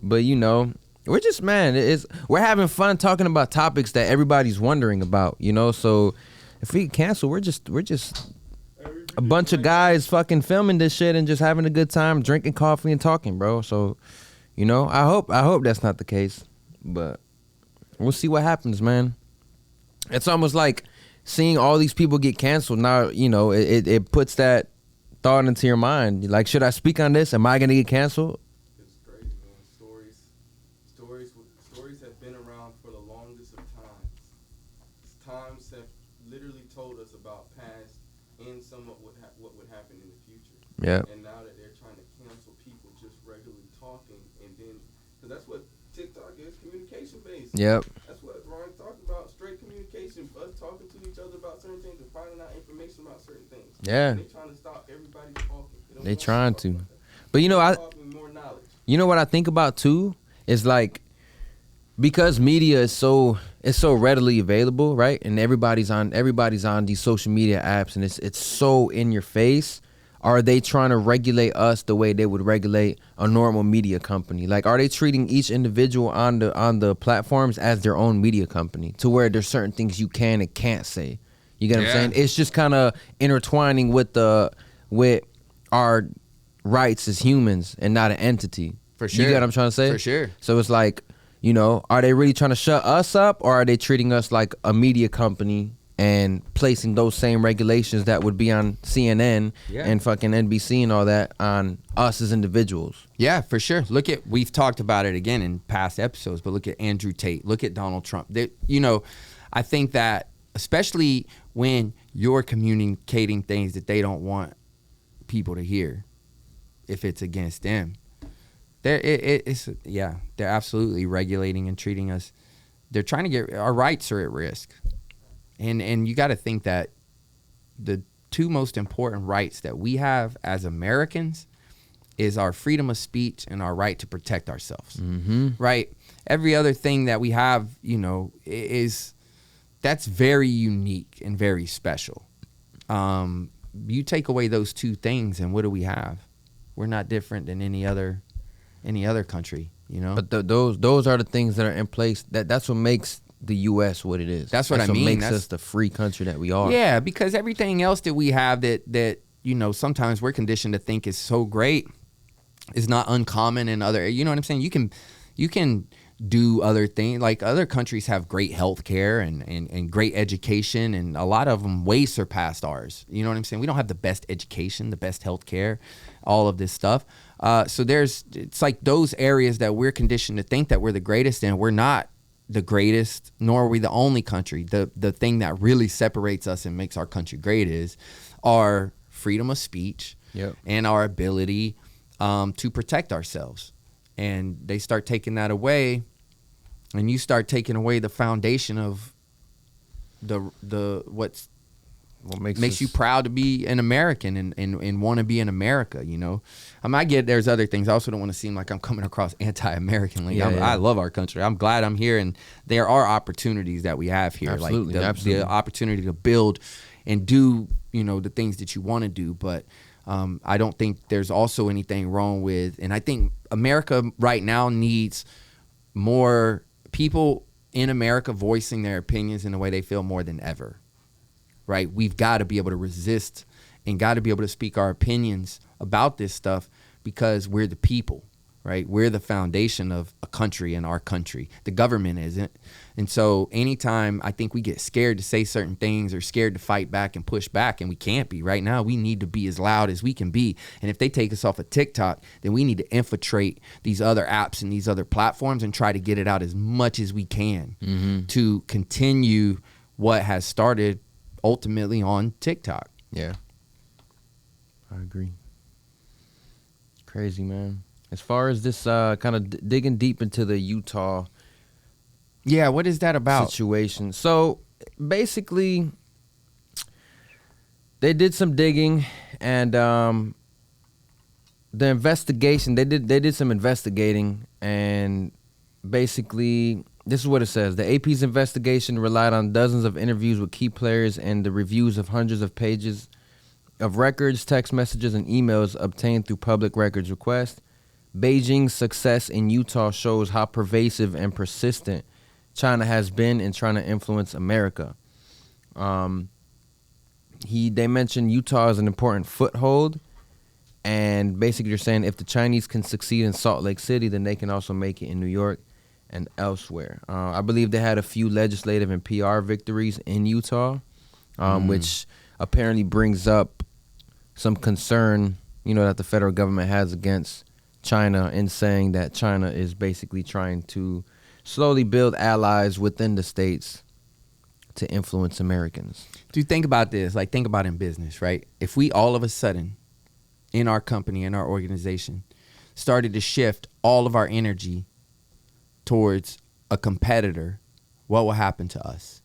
But, you know, we're just, man, we're having fun talking about topics that everybody's wondering about, you know? So if we cancel, we're just a bunch of guys fucking filming this shit and just having a good time, drinking coffee and talking, bro. So, you know, I hope that's not the case, but we'll see what happens, man. It's almost like seeing all these people get canceled. Now, you know, it puts that thought into your mind. Like, should I speak on this? Am I gonna get canceled? It's crazy, man. Stories have been around for the longest of times. Times have literally told us about past and some of what would happen in the future. Yeah. And now that they're trying to cancel people just regularly talking, and then, because that's what TikTok is communication based. Yep. That's what Ryan's talking about. Straight communication, us talking to each other about certain things and finding out information about certain things. Yeah. And they trying to stop everybody talking. They trying to. But you know, more knowledge. You know what I think about too is like, because media is so readily available, right? And everybody's on these social media apps, and it's so in your face. Are they trying to regulate us the way they would regulate a normal media company? Like, are they treating each individual on the platforms as their own media company, to where there's certain things you can and can't say? You get what I'm saying? It's just kind of intertwining with our rights as humans and not an entity. For sure. You get what I'm trying to say? For sure. So it's like, you know, are they really trying to shut us up, or are they treating us like a media company and placing those same regulations that would be on CNN and fucking NBC and all that on us as individuals? Yeah, for sure. We've talked about it again in past episodes, but look at Andrew Tate, look at Donald Trump. You know, I think that especially when you're communicating things that they don't want people to hear, if it's against them, they're absolutely regulating and treating us. They're trying to get our rights are at risk. And you got to think that the two most important rights that we have as Americans is our freedom of speech and our right to protect ourselves. Mm-hmm. Right? Every other thing that we have, you know, that's very unique and very special. You take away those two things, and what do we have? We're not different than any other country, you know. But those are the things that are in place. That's what makes the U.S. what it is. That's what I mean. Makes us the free country that we are. Yeah, because everything else that we have that you know, sometimes we're conditioned to think is so great is not uncommon in other. You know what I'm saying? You can do other things. Like, other countries have great health care and great education, and a lot of them way surpassed ours. You know what I'm saying? We don't have the best education, the best health care, all of this stuff. So it's like those areas that we're conditioned to think that we're the greatest in. We're not the greatest, nor are we the only country. The thing that really separates us and makes our country great is our freedom of speech and our ability to protect ourselves. And they start taking that away, and you start taking away the foundation of what makes you proud to be an American and want to be in America, you know. I get there's other things. I also don't want to seem like I'm coming across anti-American. Like, I love our country. I'm glad I'm here, and there are opportunities that we have here. Absolutely, like the opportunity to build and do, you know, the things that you want to do. But I don't think there's also anything wrong with, and I think America right now needs more people in America voicing their opinions in the way they feel more than ever. Right? We've got to be able to resist and got to be able to speak our opinions about this stuff, because we're the people, right? We're the foundation of a country, and our country. The government isn't. And so anytime I think we get scared to say certain things or scared to fight back and push back, and we can't be right now, we need to be as loud as we can be. And if they take us off of TikTok, then we need to infiltrate these other apps and these other platforms and try to get it out as much as we can to continue what has started ultimately on TikTok. Yeah, I agree. Crazy, man. As far as this kind of digging deep into the Utah what is that about? Situation. So basically, they did some digging, and the investigation, they did some investigating, and basically, this is what it says. The AP's investigation relied on dozens of interviews with key players and the reviews of hundreds of pages of records, text messages, and emails obtained through public records requests. Beijing's success in Utah shows how pervasive and persistent China has been in trying to influence America. They mentioned Utah as an important foothold, and basically you're saying if the Chinese can succeed in Salt Lake City, then they can also make it in New York and elsewhere. I believe they had a few legislative and PR victories in Utah, which apparently brings up some concern, you know, that the federal government has against China, in saying that China is basically trying to slowly build allies within the states to influence Americans. Dude, think about this. Like, think about in business, right? If we all of a sudden, in our company, in our organization, started to shift all of our energy towards a competitor, what will happen to us?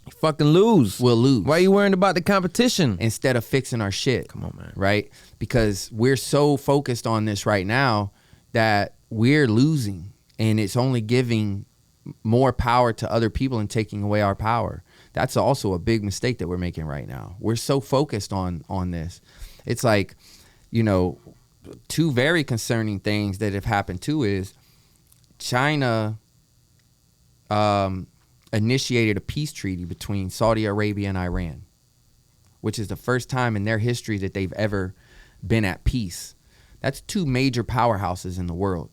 You fucking lose. We'll lose. Why are you worrying about the competition? Instead of fixing our shit. Come on, man. Right? Because we're so focused on this right now that we're losing, and it's only giving more power to other people and taking away our power. That's also a big mistake that we're making right now. We're so focused on this. It's like, you know, two very concerning things that have happened too is China initiated a peace treaty between Saudi Arabia and Iran, which is the first time in their history that they've ever been at peace. That's two major powerhouses in the world.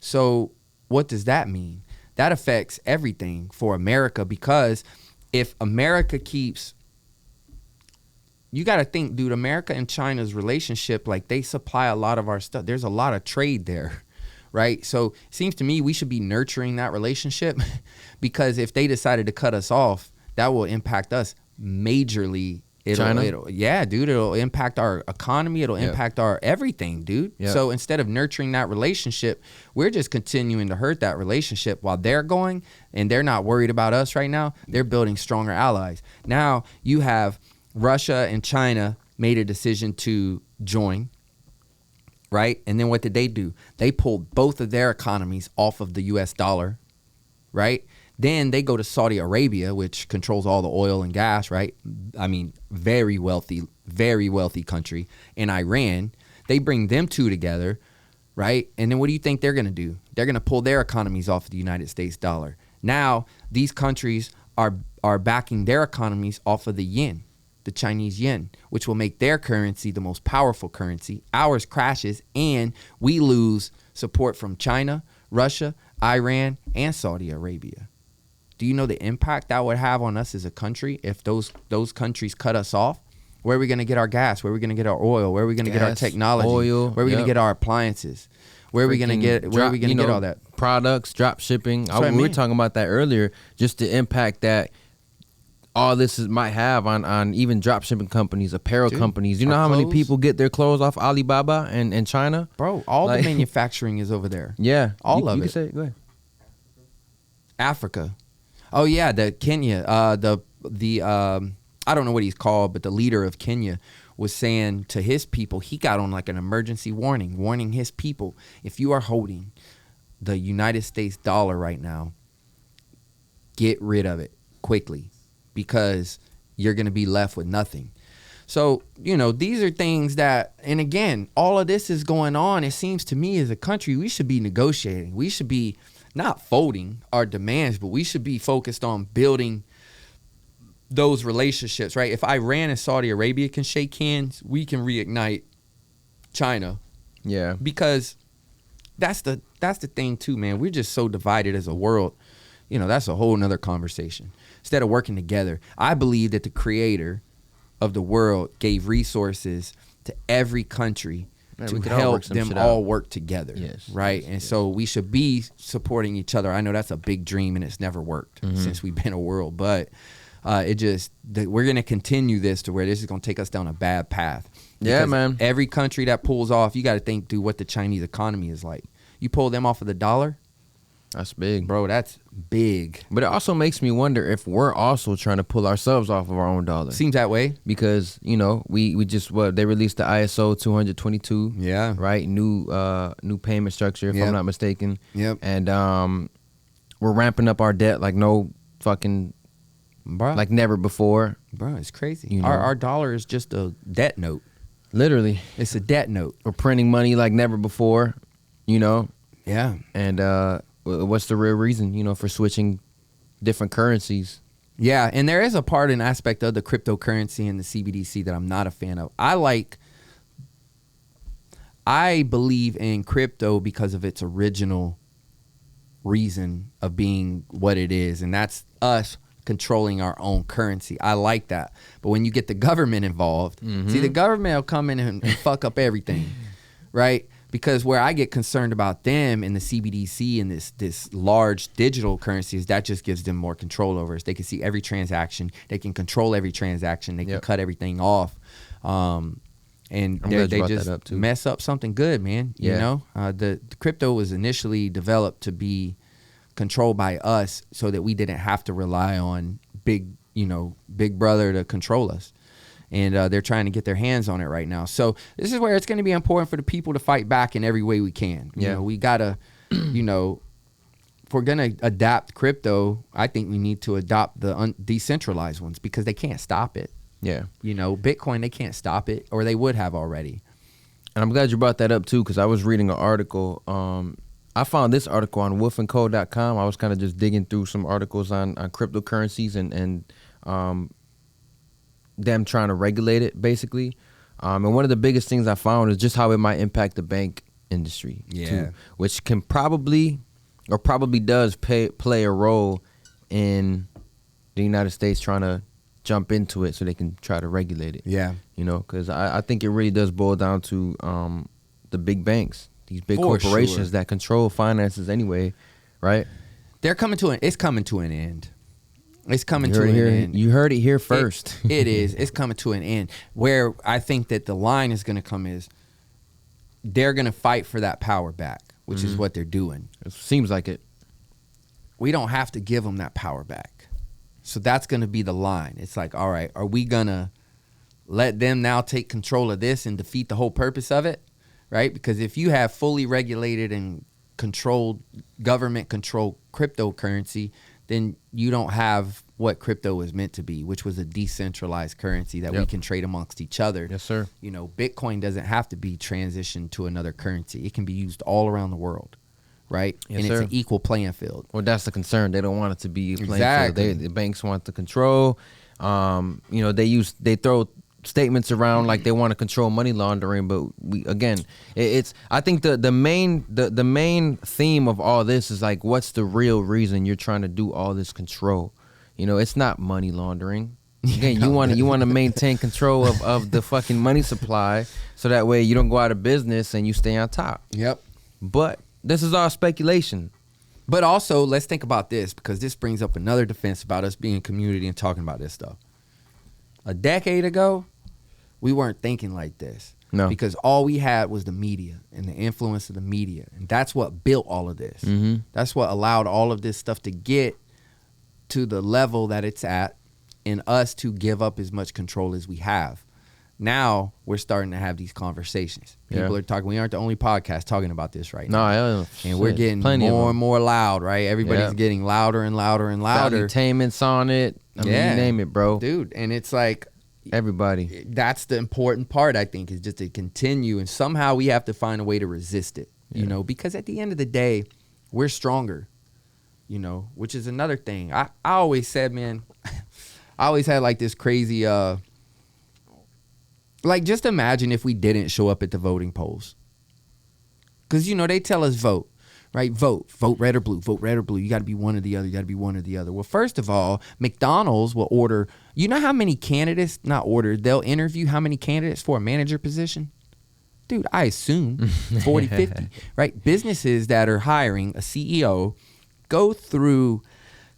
So what does that mean? That affects everything for America, because if America keeps, you got to think, dude, America and China's relationship, like they supply a lot of our stuff. There's a lot of trade there, right? So it seems to me we should be nurturing that relationship because if they decided to cut us off, that will impact us majorly. Yeah, dude, it'll impact our economy. It'll impact our everything, dude. Yep. So instead of nurturing that relationship, we're just continuing to hurt that relationship while they're going, and they're not worried about us right now. They're building stronger allies. Now you have Russia and China made a decision to join, right? And then what did they do? They pulled both of their economies off of the US dollar, right? Then they go to Saudi Arabia, which controls all the oil and gas, right? I mean, very wealthy country. And Iran, they bring them two together, right? And then what do you think they're going to do? They're going to pull their economies off of the United States dollar. Now, these countries are backing their economies off of the yen, the Chinese yen, which will make their currency the most powerful currency. Ours crashes, and we lose support from China, Russia, Iran, and Saudi Arabia. Do you know the impact that would have on us as a country if those countries cut us off? Where are we going to get our gas? Where are we going to get our oil? Where are we going to get our technology? Oil, where are we going to get our appliances? Where are we going to get? Where are we going to get all that? Products, drop shipping. We were talking about that earlier. Just the impact that all this might have on even drop shipping companies, apparel companies. You know how many people get their clothes off Alibaba and China? Bro, all the manufacturing is over there. Yeah, all of it. You can say it. Go ahead. Africa. Oh yeah, the Kenya, the I don't know what he's called, but the leader of Kenya was saying to his people, he got on like an emergency warning his people, if you are holding the United States dollar right now, get rid of it quickly because you're going to be left with nothing. So, you know, these are things that, and again, all of this is going on. It seems to me as a country, we should be negotiating. We should be not folding our demands, but we should be focused on building those relationships, right? If Iran and Saudi Arabia can shake hands, we can reignite China. Yeah. Because that's the thing too, man. We're just so divided as a world. You know, that's a whole nother conversation. Instead of working together, I believe that the creator of the world gave resources to every country to help them all work together. Yes. Right. And so we should be supporting each other. I know that's a big dream and it's never worked since we've been a world, but we're going to continue this to where this is going to take us down a bad path. Yeah, man. Every country that pulls off, you got to think, dude, what the Chinese economy is like. You pull them off of the dollar. That's big. Bro, that's big. But it also makes me wonder if we're also trying to pull ourselves off of our own dollar. Seems that way. Because, you know, we just, they released the ISO 222. Yeah. Right? New payment structure, if I'm not mistaken. Yep. And we're ramping up our debt like no fucking, like never before. Bro, it's crazy. You know? Our dollar is just a debt note. Literally. It's a debt note. We're printing money like never before, you know? Yeah. And what's the real reason, you know, for switching different currencies? Yeah, and there is a part and aspect of the cryptocurrency and the CBDC that I'm not a fan of. I believe in crypto because of its original reason of being what it is, and that's us controlling our own currency. I like that. But when you get the government involved, see, the government will come in and fuck up everything, right? Because where I get concerned about them and the CBDC and this large digital currencies, that just gives them more control over us. They can see every transaction. They can control every transaction. They can cut everything off. And they just mess up something good, man. You know, the crypto was initially developed to be controlled by us so that we didn't have to rely on big brother to control us. And they're trying to get their hands on it right now. So this is where it's going to be important for the people to fight back in every way we can. You know, we got to, if we're going to adapt crypto, I think we need to adopt the decentralized ones because they can't stop it. Yeah. Bitcoin, they can't stop it, or they would have already. And I'm glad you brought that up too, because I was reading an article. I found this article on wolfandco.com. I was kind of just digging through some articles on cryptocurrencies and them trying to regulate it, basically. And one of the biggest things I found is just how it might impact the bank industry, too, which can probably does play a role in the United States trying to jump into it so they can try to regulate it. Yeah. Because I think it really does boil down to the big banks, these big corporations that control finances anyway, right? It's coming to an end. It's coming to an end. You heard it here first. It is. It's coming to an end. Where I think that the line is going to come is they're going to fight for that power back, which is what they're doing. It seems like it. We don't have to give them that power back. So that's going to be the line. It's like, all right, are we going to let them now take control of this and defeat the whole purpose of it? Right? Because if you have fully regulated and controlled, government-controlled cryptocurrency, then you don't have what crypto was meant to be, which was a decentralized currency that we can trade amongst each other. Yes, sir. Bitcoin doesn't have to be transitioned to another currency. It can be used all around the world, right? Yes, and sir. It's an equal playing field. Well, that's the concern. They don't want it to be a playing field. The banks want the control. They throw statements around like they want to control money laundering, but I think the main theme of all this is like, what's the real reason you're trying to do all this control? It's not money laundering. Again, you want to maintain control of the fucking money supply so that way you don't go out of business and you stay on top. Yep. But this is all speculation. But also, let's think about this, because this brings up another defense about us being a community and talking about this stuff. A decade ago, we weren't thinking like this. No. Because all we had was the media and the influence of the media. And that's what built all of this. Mm-hmm. That's what allowed all of this stuff to get to the level that it's at and us to give up as much control as we have. Now we're starting to have these conversations. People are talking. We aren't the only podcast talking about this right now. And we're getting more and more loud, right? Everybody's getting louder and louder and louder. Salutainments on it. I mean, you name it, bro. Dude, and it's like, everybody. That's the important part, I think, is just to continue. And somehow we have to find a way to resist it, because at the end of the day, we're stronger, which is another thing. I always said, man, I always had like this crazy, just imagine if we didn't show up at the voting polls. Because, they tell us vote. Right? Vote red or blue. Vote red or blue. You got to be one or the other. You got to be one or the other. Well, first of all, McDonald's will order. You know how many candidates, not order, they'll interview how many candidates for a manager position? Dude, I assume 40, 50. Right? Businesses that are hiring a CEO go through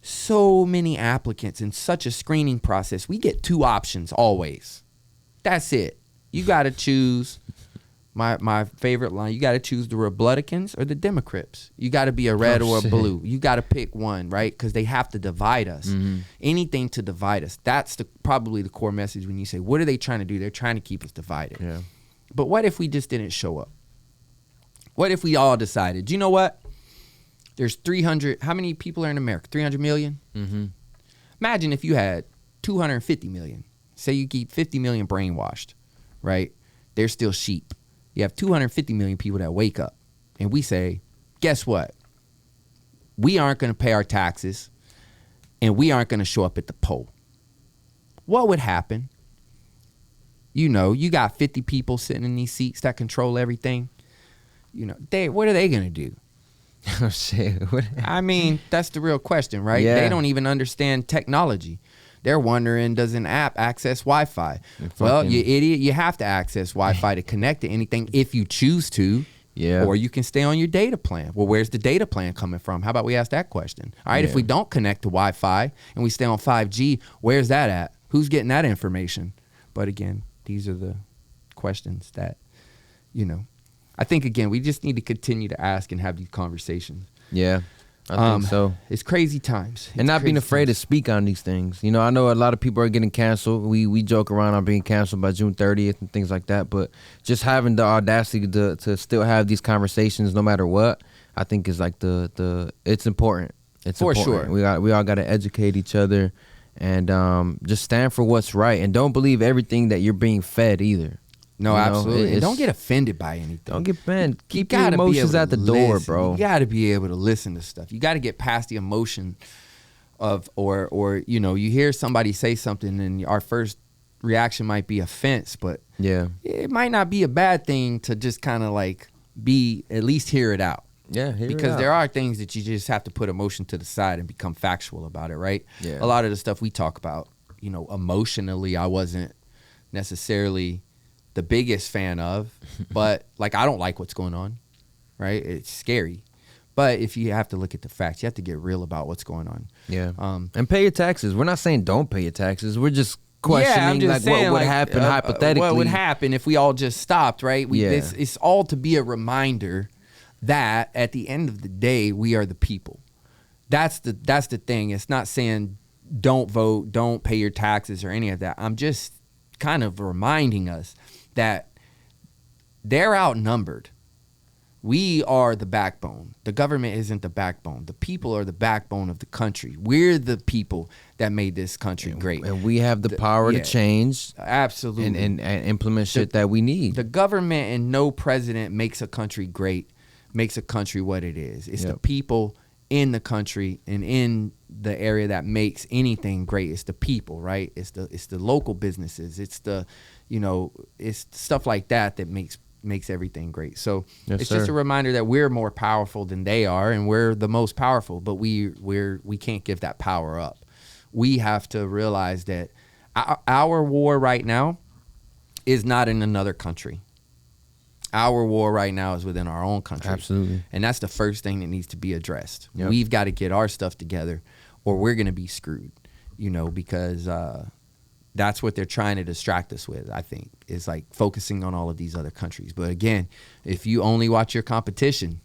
so many applicants in such a screening process. We get two options always. That's it. You got to choose. My favorite line, you got to choose the Republicans or the Democrats. You got to be a red or a blue. You got to pick one, right? Because they have to divide us. Mm-hmm. Anything to divide us. That's probably the core message when you say, what are they trying to do? They're trying to keep us divided. Yeah. But what if we just didn't show up? What if we all decided, you know what? There's 300, how many people are in America? 300 million? Mm-hmm. Imagine if you had 250 million. Say you keep 50 million brainwashed, right? They're still sheep. You have 250 million people that wake up, and we say, guess what? We aren't going to pay our taxes, and we aren't going to show up at the poll. What would happen? You got 50 people sitting in these seats that control everything. What are they going to do? Oh, shit. I mean, that's the real question, right? Yeah. They don't even understand technology. They're wondering, does an app access Wi-Fi? Well, you idiot, you have to access Wi-Fi to connect to anything if you choose to. Yeah. Or you can stay on your data plan. Well, where's the data plan coming from? How about we ask that question? All right, if we don't connect to Wi-Fi and we stay on 5G, where's that at? Who's getting that information? But again, these are the questions that, I think, again, we just need to continue to ask and have these conversations. Yeah. I think so. It's crazy times. And not being afraid to speak on these things. You know, I know a lot of people are getting canceled. We joke around on being canceled by June 30th and things like that. But just having the audacity to still have these conversations no matter what, I think is like it's important. It's for important. sure. We all got to educate each other and just stand for what's right. And don't believe everything that you're being fed either. No, absolutely. And don't get offended by anything. Don't get offended. Keep your emotions at the door, listen. bro. You got to be able to listen to stuff. You got to get past the emotion of, or you know, you hear somebody say something and our first reaction might be offense, but yeah, it might not be a bad thing to just kind of like at least hear it out. Yeah, because there are things that you just have to put emotion to the side and become factual about it, right? Yeah. A lot of the stuff we talk about, you know, emotionally, I wasn't necessarily the biggest fan of, but like I don't like what's going on, right? It's scary. But if you have to look at the facts, you have to get real about what's going on. Yeah. And pay your taxes. We're not saying don't pay your taxes. We're just questioning what would happen hypothetically. What would happen if we all just stopped, right? It's all to be a reminder that at the end of the day, we are the people. That's the thing. It's not saying don't vote, don't pay your taxes or any of that. I'm just kind of reminding us that they're outnumbered. We are the backbone. The government isn't the backbone. The people are the backbone of the country. We're the people that made this country great. And we have the power to change. Absolutely. And implement shit that we need. The government and no president makes a country great, makes a country what it is. It's the people in the country and in the area that makes anything great. It's the people, right? It's the local businesses. It's the, you know, it's stuff like that makes everything great. So it's just a reminder that we're more powerful than they are, and we're the most powerful, but we can't give that power up. We have to realize that our war right now is not in another country. Our war right now is within our own country. Absolutely. And that's the first thing that needs to be addressed. Yep. We've got to get our stuff together or we're going to be screwed, you know, because that's what they're trying to distract us with, I think, is like focusing on all of these other countries. But again, if you only watch your competition,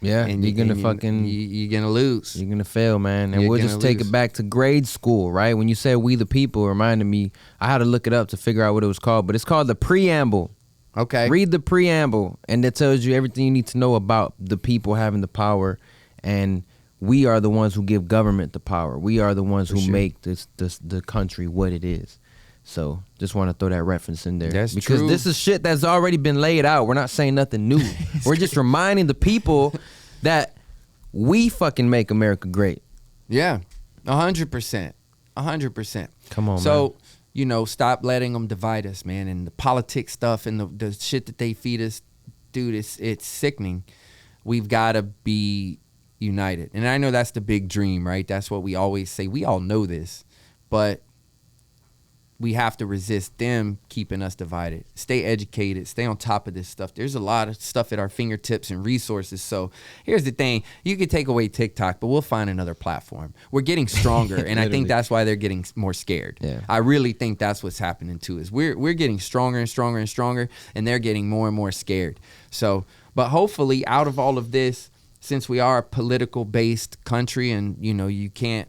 and you're going to you're going to lose. You're going to fail, man. And we'll just take it back to grade school, right? When you said we the people, it reminded me, I had to look it up to figure out what it was called, but it's called the preamble. Okay. Read the preamble, and it tells you everything you need to know about the people having the power, and we are the ones who give government the power. We are the ones who make the country what it is. So just want to throw that reference in there. That's because true. This is shit that's already been laid out. We're not saying nothing new. We're just reminding the people that we fucking make America great. Yeah, 100%. 100%. Come on, so, man. You know, stop letting them divide us, man. And the politics stuff and the shit that they feed us, dude, it's sickening. We've got to be united. And I know that's the big dream, right? That's what we always say. We all know this. But we have to resist them keeping us divided. Stay educated. Stay on top of this stuff. There's a lot of stuff at our fingertips and resources. So here's the thing. You could take away TikTok, but we'll find another platform. We're getting stronger, and I think that's why they're getting more scared. Yeah. I really think that's what's happening too, is we're getting stronger and stronger and stronger, and they're getting more and more scared. So, but hopefully out of all of this, since we are a political-based country and, you know, you can't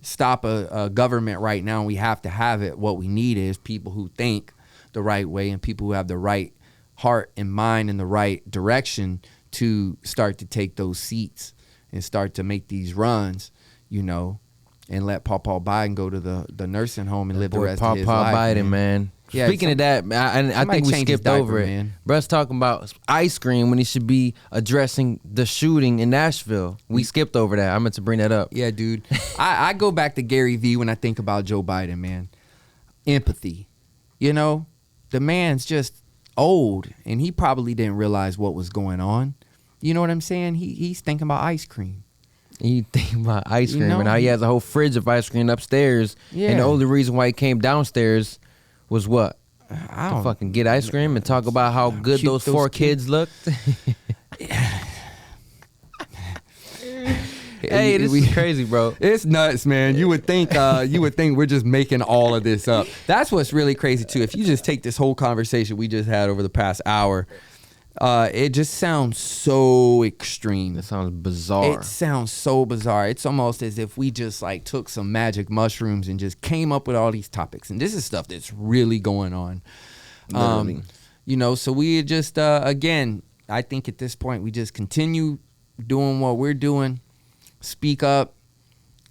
stop a government right now, we have to have it. What we need is people who think the right way and people who have the right heart and mind in the right direction to start to take those seats and start to make these runs, you know, and let Paul Biden go to the nursing home and live the rest of his life. Biden, man. Yeah, Speaking of that, I think we skipped over it. Man. Bruh's talking about ice cream when he should be addressing the shooting in Nashville. We skipped over that. I meant to bring that up. Yeah, dude. I go back to Gary Vee when I think about Joe Biden, man. Empathy. You know, the man's just old, and he probably didn't realize what was going on. You know what I'm saying? He's thinking about ice cream. You think about ice cream and how he has a whole fridge of ice cream upstairs. Yeah. And the only reason why he came downstairs was what? To fucking get ice cream and talk about how good those four kids looked. Hey, this is crazy, bro. It's nuts, man. You would think we're just making all of this up. That's what's really crazy too. If you just take this whole conversation we just had over the past hour, It just sounds so extreme. That sounds bizarre. It sounds so bizarre. It's almost as if we just like took some magic mushrooms and just came up with all these topics. And this is stuff that's really going on. Literally. You know, so we just, again, I think at this point we just continue doing what we're doing, speak up,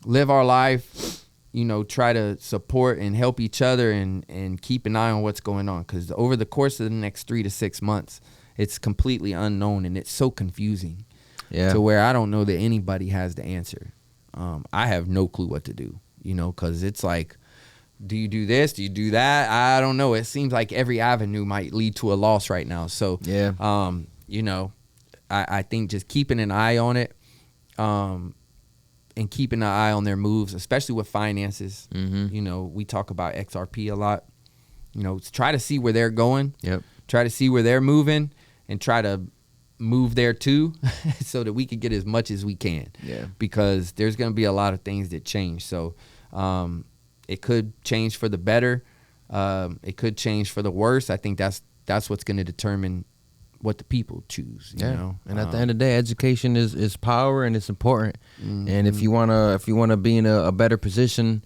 live our life, you know, try to support and help each other and keep an eye on what's going on. Because over the course of the next 3 to 6 months, it's completely unknown and it's so confusing to where I don't know that anybody has the answer. I have no clue what to do, you know, because it's like, do you do this? Do you do that? I don't know. It seems like every avenue might lead to a loss right now. So, you know, I think just keeping an eye on it and keeping an eye on their moves, especially with finances. You know, we talk about XRP a lot. You know, try to see where they're going. Try to see where they're moving and try to move there too so that we can get as much as we can. Because there's going to be a lot of things that change. So it could change for the better. It could change for the worse. I think that's what's going to determine what the people choose. You know? And at the end of the day, education is power and it's important. And if you wanna be in a better position,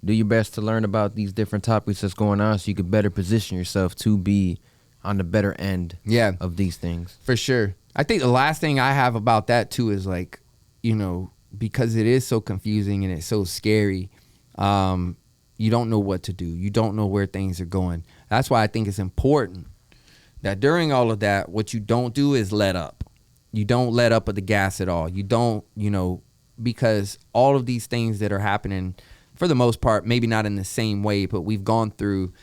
do your best to learn about these different topics that's going on so you can better position yourself to be on the better end of these things. For sure. I think the last thing I have about that too is like, you know, because it is so confusing and it's so scary, you don't know what to do. You don't know where things are going. That's why I think it's important that during all of that, what you don't do is let up. You don't let up at the gas at all. You don't, you know, because all of these things that are happening, for the most part, maybe not in the same way, but we've gone through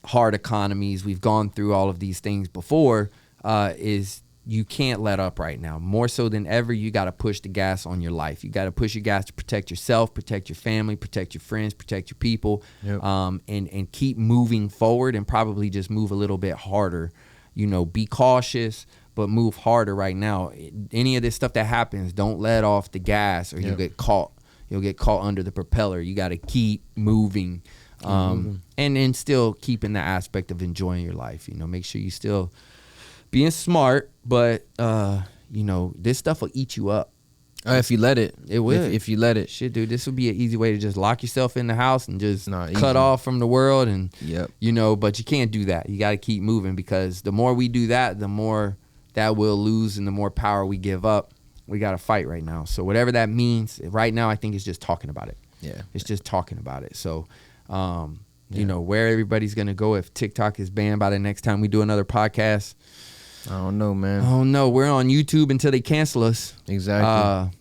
hard economies. We've gone through all of these things before, is you can't let up right now. More so than ever, you got to push the gas on your life. You got to push your gas to protect yourself, protect your family, protect your friends, protect your people, and keep moving forward and probably just move a little bit harder. You know, be cautious, but move harder right now. Any of this stuff that happens, don't let off the gas or you'll get caught. You'll get caught under the propeller. You got to keep moving. And then still keeping the aspect of enjoying your life. You know, make sure you still being smart, but you know, this stuff will eat you up. If you let it. It will. If you let it. Shit, dude, this would be an easy way to just lock yourself in the house and just cut off from the world. And, you know, but you can't do that. You got to keep moving because the more we do that, the more that we'll lose and the more power we give up. We got to fight right now. So whatever that means, right now I think it's just talking about it. It's just talking about it. So, you know, where everybody's going to go if TikTok is banned by the next time we do another podcast. I don't know, man. I don't know. We're on YouTube until they cancel us. Exactly.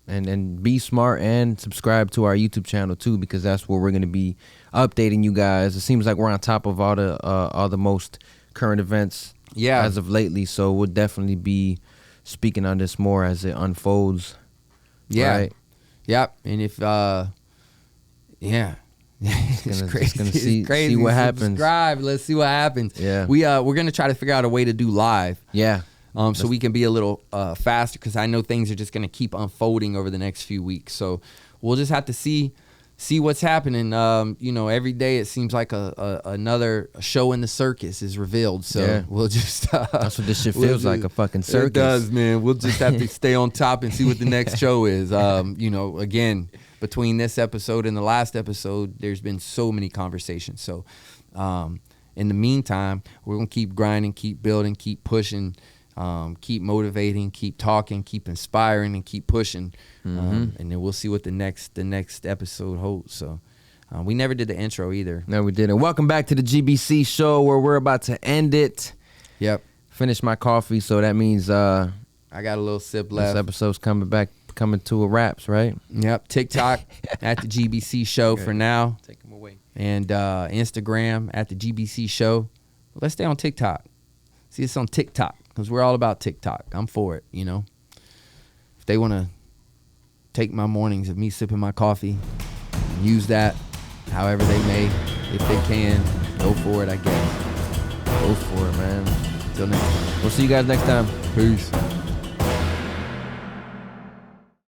And be smart and subscribe to our YouTube channel too, because that's where we're going to be updating you guys. It seems like we're on top of all the most current events as of lately. So we'll definitely be speaking on this more as it unfolds. Right? Yep. And if it's crazy. It's crazy. See what happens. Subscribe. Let's see what happens. Yeah. We're gonna try to figure out a way to do live. Yeah. So we can be a little faster because I know things are just gonna keep unfolding over the next few weeks. So we'll just have to see what's happening. You know, every day it seems like another show in the circus is revealed. So we'll just that's what this shit feels like, a fucking circus. It does, man. We'll just have to stay on top and see what the next show is. You know, again, between this episode and the last episode, there's been so many conversations. So in the meantime, we're going to keep grinding, keep building, keep pushing, keep motivating, keep talking, keep inspiring, and keep pushing. And then we'll see what the next episode holds. So we never did the intro either. No, we didn't. Welcome back to the GBC show where we're about to end it. Yep. Finish my coffee, so that means I got a little sip left. This episode's coming to a wraps, right? Yep. TikTok at the GBC show for now. Take them away. And Instagram at the GBC show. Let's stay on TikTok. See us on TikTok because we're all about TikTok. I'm for it, you know. If they want to take my mornings of me sipping my coffee and use that however they may, if they can, go for it, I guess. Go for it, man. Till next time. We'll see you guys next time. Peace.